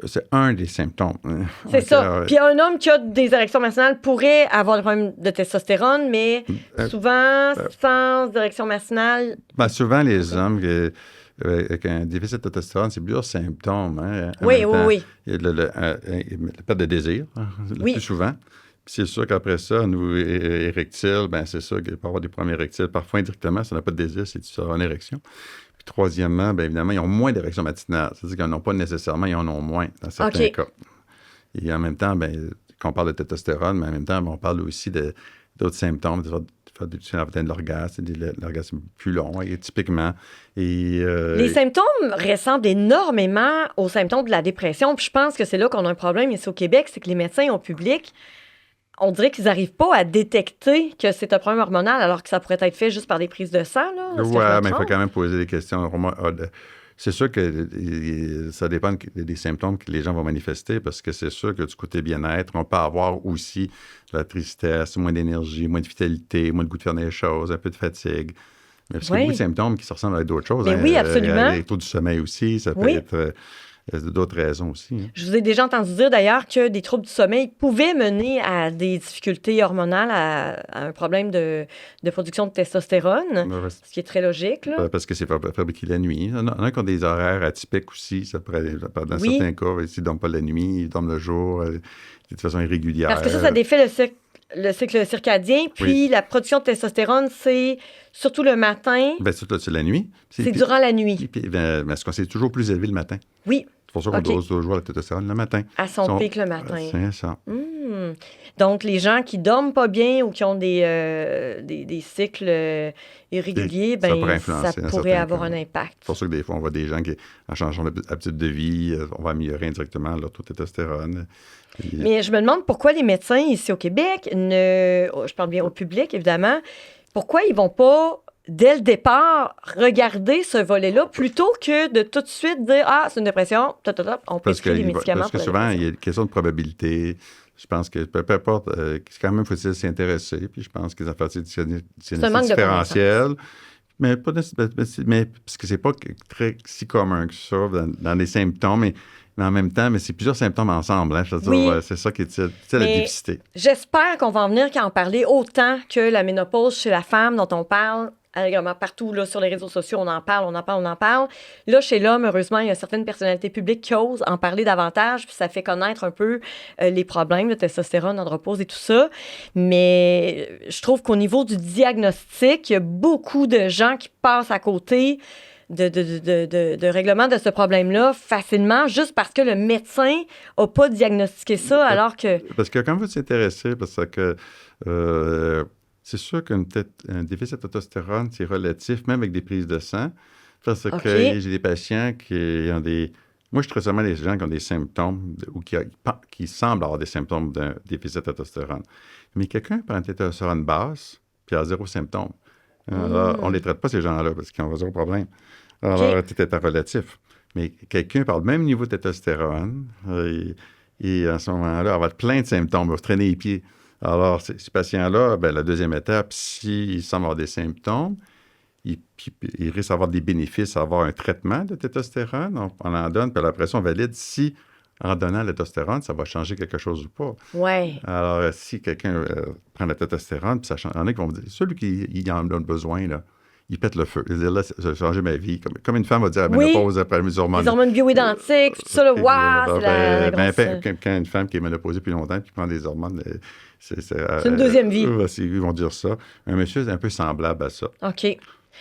c'est un des symptômes. C'est ça. Puis un homme qui a des érections matinales pourrait avoir des problèmes de testostérone, mais souvent, sans érection matinale... Souvent, les hommes avec un déficit de testostérone, c'est plusieurs symptômes. Hein, oui. Il y a la perte de désir, le plus souvent. Puis c'est sûr qu'après ça, nous, érectile, c'est sûr qu'il peut y avoir des problèmes érectiles. Parfois, indirectement, si on n'a pas de désir, c'est tu auras une érection. Puis troisièmement, évidemment, ils ont moins d'érection matinale. C'est-à-dire qu'ils n'en ont pas nécessairement, ils en ont moins dans certains cas. Et en même temps, quand on parle de testostérone, mais en même temps, on parle aussi d'autres symptômes, de l'orgasme, l'orgasme plus long, et typiquement. Les symptômes ressemblent énormément aux symptômes de la dépression. Puis je pense que c'est là qu'on a un problème ici au Québec, c'est que les médecins au public, on dirait qu'ils n'arrivent pas à détecter que c'est un problème hormonal, alors que ça pourrait être fait juste par des prises de sang. Oui, mais il faut quand même poser des questions. C'est sûr que ça dépend des symptômes que les gens vont manifester, parce que c'est sûr que du côté bien-être, on peut avoir aussi de la tristesse, moins d'énergie, moins de vitalité, moins de goût de faire des choses, un peu de fatigue. Mais parce qu'il y a beaucoup de symptômes qui se ressemblent à d'autres choses. Oui, absolument. Les taux du sommeil aussi, ça peut être... d'autres raisons aussi. Hein. Je vous ai déjà entendu dire d'ailleurs que des troubles du sommeil pouvaient mener à des difficultés hormonales, à un problème de production de testostérone, ce qui est très logique. Là. Parce que c'est fabriqué la nuit. Il y en a qui ont des horaires atypiques aussi. Ça pourrait, dans certains cas, ils ne dorment pas la nuit, ils dorment le jour, de façon irrégulière. Parce que ça défait le cycle circadien, puis la production de testostérone, c'est surtout le matin. Surtout c'est la nuit. C'est durant la nuit. Est-ce que c'est toujours plus élevé le matin? Oui. C'est pour ça qu'on doit jouer la testostérone le matin. À son pic le matin. C'est ça. Donc, les gens qui dorment pas bien ou qui ont des cycles irréguliers, ça pourrait avoir un impact. C'est pour ça que des fois, on voit des gens qui, en changeant d'habitude de vie, on va améliorer indirectement leur taux de testostérone. Mais je me demande pourquoi les médecins ici au Québec, je parle bien au public, évidemment, pourquoi ils vont pas, dès le départ, regarder ce volet-là plutôt que de tout de suite dire « Ah, c'est une dépression, on prescrit des médicaments. » Parce que souvent, il y a une question de probabilité. Je pense que peu importe, quand même, faut-il s'y intéresser. Puis je pense que les affaires différentielles. Mais parce que c'est pas si commun que ça dans les symptômes. Mais Mais en même temps, mais c'est plusieurs symptômes ensemble. Hein, je veux dire, Oui. c'est ça qui est la Mais typicité. j'espère qu'on va en venir qu'à en parler autant que la ménopause chez la femme dont on parle allègrement partout là, sur les réseaux sociaux. On en parle. Là, chez l'homme, heureusement, il y a certaines personnalités publiques qui osent en parler davantage, puis ça fait connaître un peu les problèmes de testostérone, andropause et tout ça. Mais je trouve qu'au niveau du diagnostic, il y a beaucoup de gens qui passent à côté de règlement de ce problème-là facilement, juste parce que le médecin n'a pas diagnostiqué ça, alors que... Parce que quand vous êtes intéressé, parce que c'est sûr qu'un déficit de testostérone, c'est relatif, même avec des prises de sang, parce que j'ai des patients qui ont des... Moi, je trouve seulement des gens qui ont des symptômes ou qui semblent avoir des symptômes d'un déficit de testostérone. Mais quelqu'un prend une testostérone basse, puis a 0 symptômes. Alors, on ne les traite pas, ces gens-là, parce qu'ils ont 0 problème. Alors, tout est relatif. Mais quelqu'un par le même niveau de testostérone, et à ce moment-là, avoir plein de symptômes, il va traîner les pieds. Alors, ces patients-là, la deuxième étape, s'ils semblent avoir des symptômes, ils risquent d'avoir des bénéfices, avoir un traitement de testostérone. On en donne, puis après ça, on valide si, en donnant la testostérone, ça va changer quelque chose ou pas. Oui. Alors, si quelqu'un prend la testostérone, puis ça change, il y en a qui vont me dire, celui qui en a besoin, là, il pète le feu. Il dit, là, ça a changé ma vie. Comme une femme va dire, ménopause après mes hormones. Les hormones bioidentiques, tout ça, là, waouh, c'est la grosse... Quand une femme qui est ménopausée depuis longtemps, qui prend des hormones, c'est une deuxième vie. Ils vont dire ça. Un monsieur, c'est un peu semblable à ça. OK.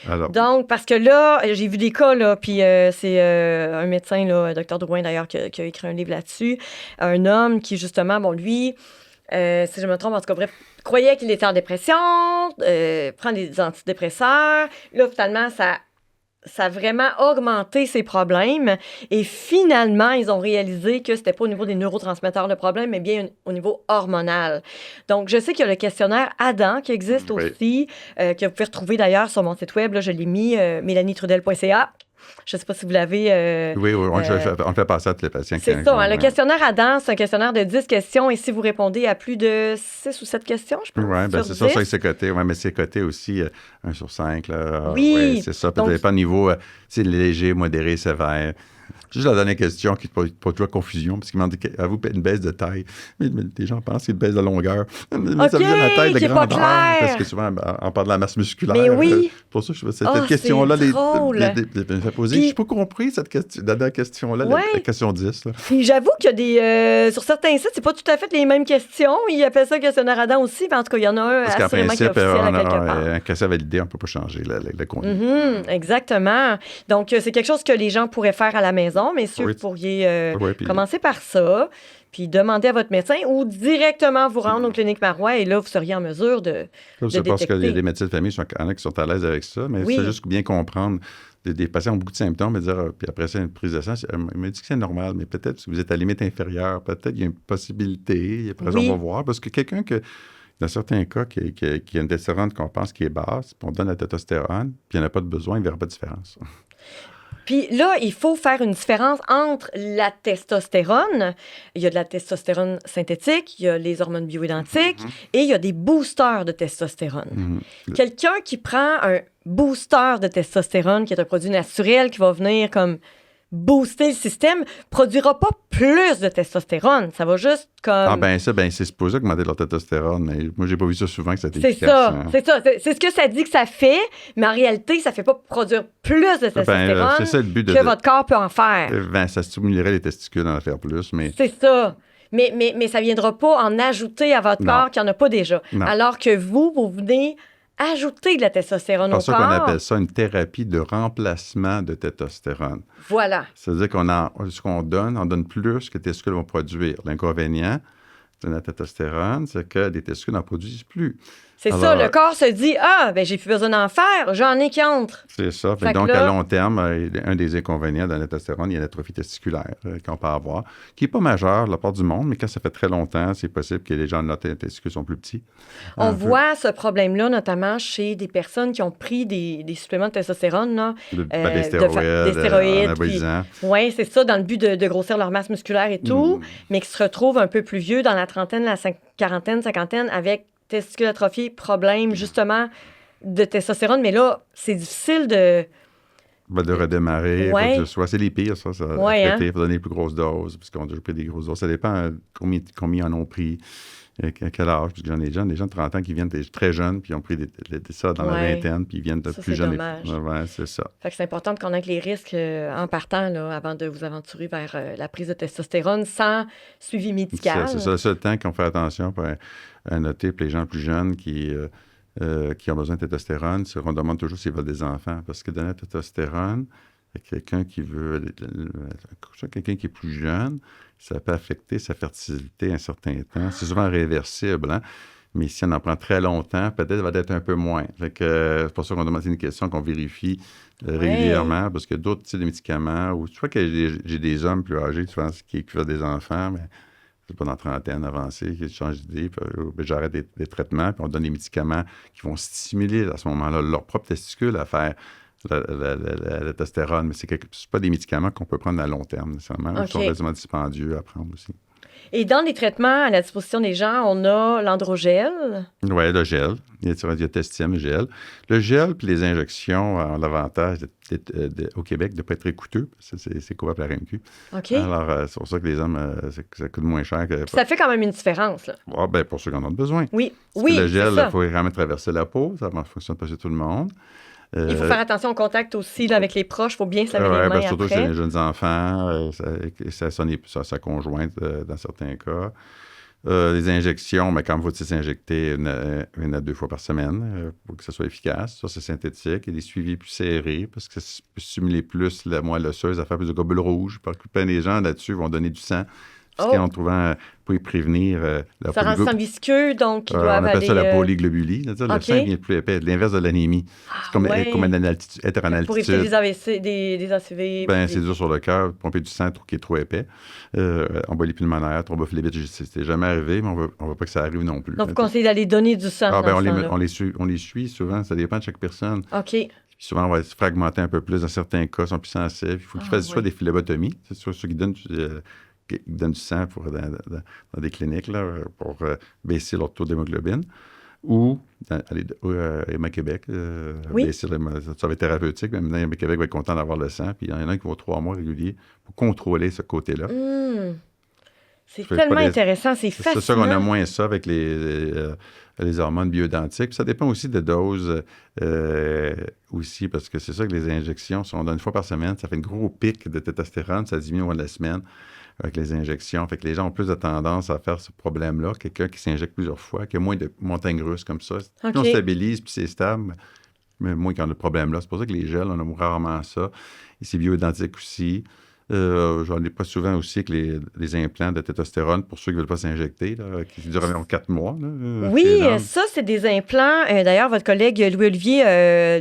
Alors. Donc, parce que là, j'ai vu des cas, là, puis c'est un médecin, là, Dr. Drouin, d'ailleurs, qui a écrit un livre là-dessus. Un homme qui, justement, bon, lui, si je me trompe, en tout cas, bref, croyait qu'il était en dépression, prend des antidépresseurs. Là, finalement, ça a vraiment augmenté ses problèmes. Et finalement, ils ont réalisé que c'était pas au niveau des neurotransmetteurs le problème, mais bien au niveau hormonal. Donc, je sais qu'il y a le questionnaire Adam qui existe aussi, que vous pouvez retrouver d'ailleurs sur mon site web. Là, je l'ai mis, melanietrudel.ca. Je ne sais pas si vous l'avez... Oui, on le fait passer à tous les patients. C'est ça. Le questionnaire Adam, c'est un questionnaire de 10 questions. Et si vous répondez à plus de 6 ou 7 questions, je pense, oui, c'est ça, c'est coté. Oui, mais c'est coté aussi 1 sur 5. Là. Oui. C'est ça. Peut-être pas niveau c'est léger, modéré, sévère. Juste la dernière question qui peut toujours confusion, parce qu'il m'a dit avez-vous une baisse de taille? Mais les gens pensent qu'il y a une baisse de longueur. Mais ça veut dire la taille de grandeur. Parce que souvent, on parle de la masse musculaire. Mais oui. Pour ça, cette question-là, je n'ai pas compris cette question, la dernière question-là, la question 10. Là. Puis j'avoue qu'il y a des... sur certains sites, c'est pas tout à fait les mêmes questions. Ils appellent ça questionnaire Adam aussi, mais en tout cas, il y en a un assurément qui est officiel à quelque part. Un questionnaire validé, on ne peut pas changer le contenu. Exactement. Donc, c'est quelque chose que les gens pourraient faire à la maison. Messieurs, vous pourriez commencer par ça, puis demander à votre médecin ou directement vous rendre aux cliniques Marois et là, vous seriez en mesure de détecter. Parce qu'il y a des médecins de famille qui sont à l'aise avec ça, mais c'est juste bien comprendre. Des patients ont beaucoup de symptômes, et dire, puis après ça, une prise de sang, il me dit que c'est normal, mais peut-être que vous êtes à la limite inférieure, peut-être qu'il y a une possibilité, après ça, on va voir, parce que quelqu'un dans certains cas, qui a une testostérone qu'on pense qui est basse, puis on donne la testostérone, puis il n'y en a pas de besoin, il ne verra pas de différence. Puis là, il faut faire une différence entre la testostérone, il y a de la testostérone synthétique, il y a les hormones bioidentiques et il y a des boosters de testostérone. Quelqu'un qui prend un booster de testostérone, qui est un produit naturel qui va venir comme booster le système, produira pas plus de testostérone. Ça va juste comme... c'est supposé augmenter leur testostérone, mais moi, j'ai pas vu ça souvent que ça était efficace. C'est ça. C'est ce que ça dit que ça fait, mais en réalité, ça fait pas produire plus de testostérone c'est ça, le but que votre corps peut en faire. Ça stimulerait les testicules d'en faire plus, mais... C'est ça. Mais ça viendra pas en ajouter à votre corps qu'il n'y en a pas déjà. Non. Alors que vous venez ajouter de la testostérone au corps. C'est pour ça qu'on appelle ça une thérapie de remplacement de testostérone. Voilà. C'est-à-dire ce qu'on donne, on donne plus que les testicules vont produire. L'inconvénient de la testostérone, c'est que les testicules n'en produisent plus. C'est ça, le corps se dit « j'ai plus besoin d'en faire, j'en ai qui entrent. » C'est ça. Donc, à long terme, un des inconvénients de la testostérone, il y a l'atrophie testiculaire qu'on peut avoir, qui n'est pas majeure la part du monde, mais quand ça fait très longtemps, c'est possible que les gens de notre testicules sont plus petits. On voit ce problème-là, notamment chez des personnes qui ont pris des suppléments de testostérone. Là, des stéroïdes. Oui, c'est ça, dans le but de grossir leur masse musculaire et tout, mais qui se retrouvent un peu plus vieux dans la trentaine, la quarantaine, cinquantaine, avec testicules atrophiés, problème justement de testostérone. Mais là, c'est difficile De redémarrer, Ouais. quoi que ce soit. C'est les pires, ça. Ouais, Traiter, il faut donner les plus grosses doses, parce qu'on a déjà pris des grosses doses. Ça dépend combien en ont pris, à quel âge. Parce que j'en ai des gens de 30 ans qui viennent très jeunes, puis ils ont pris ça dans la vingtaine, puis ils viennent de Ça, plus c'est jeunes. dommage. Ouais, c'est ça. Fait que c'est important de connaître les risques en partant, là, avant de vous aventurer vers la prise de testostérone sans suivi médical. C'est ça le seul temps qu'on fait attention à noter pour les gens plus jeunes qui ont besoin de testostérone, c'est qu'on demande toujours s'ils veulent des enfants. Parce que donner la testostérone, quelqu'un qui veut, quelqu'un qui est plus jeune, ça peut affecter sa fertilité un certain temps. C'est souvent réversible, hein? Mais si on en prend très longtemps, peut-être va être un peu moins. C'est pour ça qu'on demande une question qu'on vérifie régulièrement, parce que d'autres types de médicaments, ou tu vois que j'ai des hommes plus âgés, tu vois, qui veulent des enfants, mais c'est pas dans la trentaine avancée, qui changent d'idée, puis j'arrête des traitements, puis on donne des médicaments qui vont stimuler à ce moment-là leur propre testicule à faire la testostérone, mais c'est pas des médicaments qu'on peut prendre à long terme nécessairement, ils sont relativement dispendieux à prendre aussi. Et dans les traitements à la disposition des gens, on a l'androgel. Oui, le gel. Il y a Diotestine, le gel. Le gel puis les injections ont l'avantage au Québec de ne pas être très coûteux. C'est couvert par la RMQ. OK. Alors, c'est pour ça que les hommes, ça coûte moins cher que... Ça fait quand même une différence, là. Ah, ben, pour ceux qui en ont besoin. Oui, Le gel, il faut vraiment traverser la peau. Ça ne fonctionne pas chez tout le monde. Il faut faire attention au contact aussi là, avec les proches. Il faut bien se laver les mains surtout après. chez les jeunes enfants, sa conjointe dans certains cas. Les injections, mais quand vous s'injecter une à deux fois par semaine pour que ça soit efficace. Ça, c'est synthétique. Il y a des suivis plus serrés parce que ça peut stimuler plus la moelle osseuse à faire plus de globules rouges. Parce que plein des gens là-dessus vont donner du sang. En trouvant pour y prévenir la ça rend le sang visqueux, donc il doit on appelle ça la aller, polyglobulie. Le sang vient plus épais, l'inverse de l'anémie. C'est comme être en altitude. Pour éviter des AVC, des ACV. C'est dur sur le cœur, pomper du sang qui est trop épais. Embolie pulmonaire, thrombophlébites, c'est jamais arrivé, mais on ne veut pas que ça arrive non plus. Donc, vous conseillez d'aller donner du sang. On les suit souvent, ça dépend de chaque personne. OK. Puis souvent, on va se fragmenter un peu plus. Dans certains cas, ils sont plus sensibles. Il faut qu'ils fassent soit des phlébotomies, c'est soit ceux qui donnent du sang dans des cliniques là, pour baisser leur taux d'hémoglobine, ou à Héma Québec, baisser ça va être thérapeutique, mais maintenant, Héma Québec va être content d'avoir le sang, puis il y en a qui vont 3 mois réguliers pour contrôler ce côté-là. C'est tellement intéressant, c'est fascinant. C'est ça qu'on a moins ça avec les hormones bioidentiques. Puis ça dépend aussi de doses aussi, parce que c'est ça que les injections, si on donne une fois par semaine, ça fait un gros pic de testostérone, ça diminue au mois de la semaine avec les injections. Fait que les gens ont plus de tendance à faire ce problème-là. Quelqu'un qui s'injecte plusieurs fois, qui a moins de montagnes russes comme ça. Si on stabilise puis c'est stable, mais moins qu'on a le problème-là. C'est pour ça que les gels, on a rarement ça. Et c'est bioidentique aussi. J'en ai pas souvent aussi avec les implants de testostérone pour ceux qui ne veulent pas s'injecter, là, qui durent environ 4 mois. Là, oui, ça, c'est des implants. D'ailleurs, votre collègue Louis-Olivier,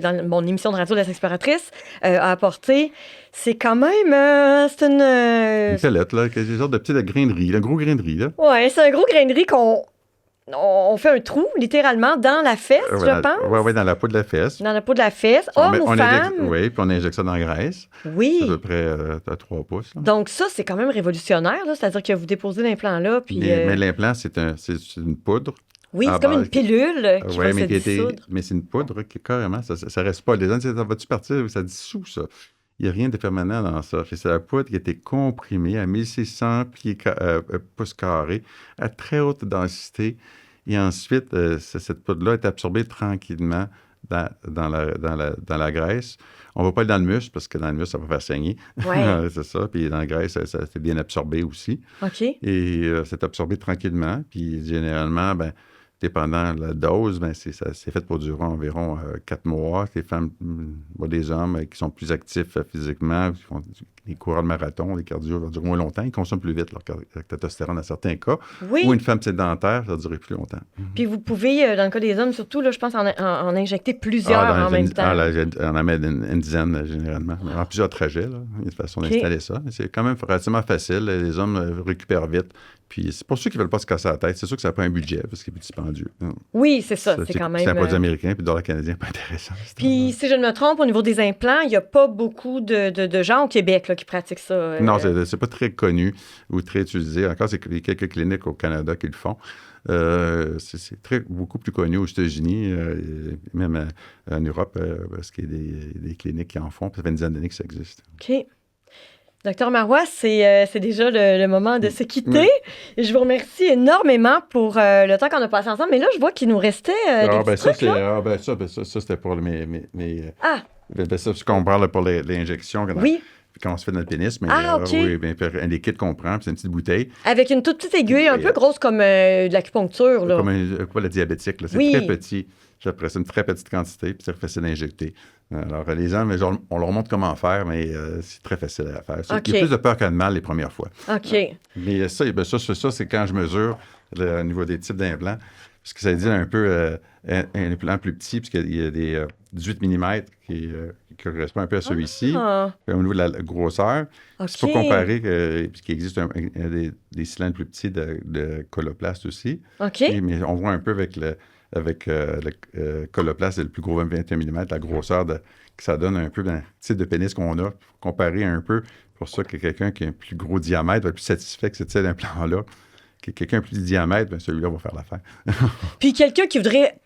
dans mon émission de radio La Sexploratrice, a apporté. C'est quand même... c'est une pellette, là, une sorte de petit grain de riz, un gros grain de riz. Oui, c'est un gros grain de riz on fait un trou, littéralement, dans la fesse, je pense. Oui, dans la peau de la fesse. Dans la peau de la fesse. Homme ou femme. Oui, puis on injecte ça dans la graisse. Oui. C'est à peu près à 3 pouces. Là. Donc ça, c'est quand même révolutionnaire. Là. C'est-à-dire que vous déposez l'implant là. Puis, mais l'implant, c'est une poudre. Oui, c'est comme une pilule qui va se dissoudre. Mais c'est une poudre qui, carrément, ça reste pas. Les gens disent, ça va-tu partir? Ça dissout, ça. Il n'y a rien de permanent dans ça. C'est la poudre qui a été comprimée à 1600 pouces carrés à très haute densité. Et ensuite, cette poudre-là est absorbée tranquillement dans la graisse. On ne va pas aller dans le muscle parce que dans le muscle, ça va faire saigner. Ouais. C'est ça. Puis dans la graisse, ça c'est bien absorbé aussi. OK. Et c'est absorbé tranquillement. Puis généralement, dépendant de la dose, c'est fait pour durer environ 4 mois. Les femmes, des hommes qui sont plus actifs physiquement, qui font des coureurs de marathon, des cardio, vont durer moins longtemps. Ils consomment plus vite leur testostérone dans certains cas. Oui. Ou une femme sédentaire, ça va durer plus longtemps. Puis vous pouvez, dans le cas des hommes surtout, là, je pense, en injecter plusieurs en même temps. On en met une dizaine généralement. En plusieurs trajets, là. Il y a une façon d'installer ça. C'est quand même relativement facile. Les hommes récupèrent vite. Puis c'est pour ceux qui ne veulent pas se casser la tête, c'est sûr que ça prend un budget parce qu'il est plus dispendieux. Oui, c'est ça. C'est quand même... C'est un produit américain, puis le dollar canadien, pas intéressant. Puis si je ne me trompe, au niveau des implants, il n'y a pas beaucoup de gens au Québec là, qui pratiquent ça. Non, c'est pas très connu ou très utilisé. Encore, c'est quelques cliniques au Canada qui le font. C'est beaucoup plus connu aux États-Unis, même en Europe, parce qu'il y a des cliniques qui en font. Ça fait une dizaine d'années que ça existe. OK. Docteur Marois, c'est déjà le moment de se quitter. Oui. Je vous remercie énormément pour le temps qu'on a passé ensemble. Mais là, je vois qu'il nous restait des petits trucs, ça, c'était pour ça, ce qu'on parle pour l'injection. Oui. Quand on se fait notre pénis, mais OK. Oui, un liquide qu'on prend, puis c'est une petite bouteille. Avec une toute petite aiguille, un peu grosse comme de l'acupuncture. Là. Comme quoi, le diabétique. Là. C'est très petit. J'apprécie une très petite quantité, puis c'est facile à injecter. Alors, les gens, on leur montre comment faire, mais c'est très facile à faire. Il y a plus de peur que de mal les premières fois. OK. Mais ça, c'est quand je mesure au niveau des types d'implants, parce que ça dit un peu un implant plus petit, puisqu'il y a des 18 mm qui correspondent un peu à celui-ci, au niveau de la grosseur. Okay. C'est pour comparer puisqu'il existe des cylindres plus petits de Coloplast aussi. OK. Mais on voit un peu avec le Coloplast, c'est le plus gros 21 mm, la grosseur que ça donne un peu dans le type de pénis qu'on a, comparé un peu, pour ça que quelqu'un qui a un plus gros diamètre va être plus satisfait que ce type d'implant-là. Quelqu'un plus de diamètre, bien celui-là va faire l'affaire. Puis quelqu'un qui voudrait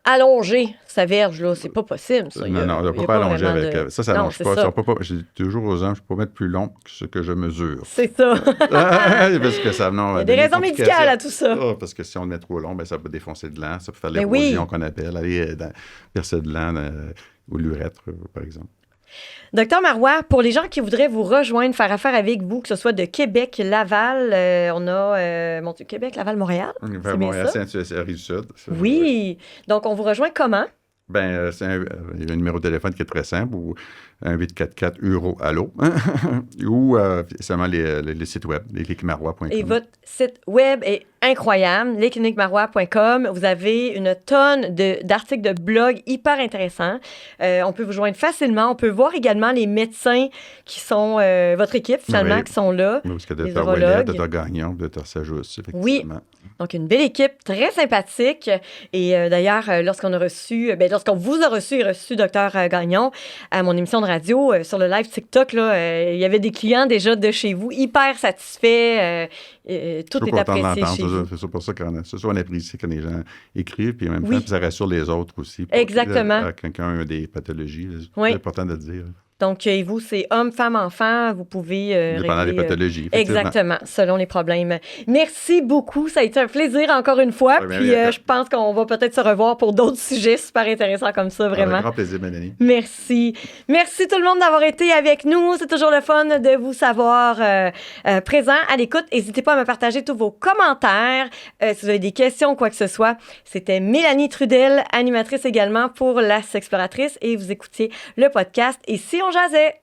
allonger sa verge, là, c'est pas possible, ça. Non, on ne peut pas allonger avec... Ça n'allonge pas. Ça. J'ai toujours aux gens, je peux pas mettre plus long que ce que je mesure. C'est ça. Parce que ça, non, il y a des raisons médicales à tout ça. Parce que si on le met trop long, ça peut défoncer de l'an, ça peut faire l'érosion qu'on appelle, aller percer de l'an ou l'urètre, par exemple. Docteur Marois, pour les gens qui voudraient vous rejoindre, faire affaire avec vous, que ce soit de Québec, Laval, on a Québec, Laval, Montréal. Vers Montréal, c'est Rive-Sud. Oui. Donc, on vous rejoint comment? Il y a un numéro de téléphone qui est très simple, ou 1844 Euro-Allo, ou seulement les sites web, lesclinicmarois.com. Et votre site web est incroyable, lesclinicmarois.com. Vous avez une tonne d'articles de blog hyper intéressants. On peut vous joindre facilement. On peut voir également les médecins qui sont votre équipe, finalement, qui sont là. Oui, parce que Dr. Ouellet, Dr. Gagnon, Dr. Sajous, effectivement. Oui. Donc, une belle équipe, très sympathique. Et d'ailleurs, lorsqu'on vous a reçu Dr. Gagnon à mon émission de radio sur le live TikTok, là, il y avait des clients déjà de chez vous, hyper satisfaits. Tout est apprécié chez vous. C'est pour ça qu'on apprécie quand les gens écrivent, puis en même temps, ça rassure les autres aussi. Exactement. Quelqu'un a des pathologies, c'est important de le dire. Donc, et vous, c'est homme, femme, enfant, vous pouvez dépendant des pathologies. Exactement, selon les problèmes. Merci beaucoup, ça a été un plaisir encore une fois. Puis je pense qu'on va peut-être se revoir pour d'autres sujets super intéressants comme ça, vraiment. Avec grand plaisir, Mélanie. Merci. Merci tout le monde d'avoir été avec nous. C'est toujours le fun de vous savoir présent à l'écoute. N'hésitez pas à me partager tous vos commentaires. Si vous avez des questions ou quoi que ce soit. C'était Mélanie Trudel, animatrice également pour La Sexploratrice, et vous écoutiez le podcast Et si on jasait?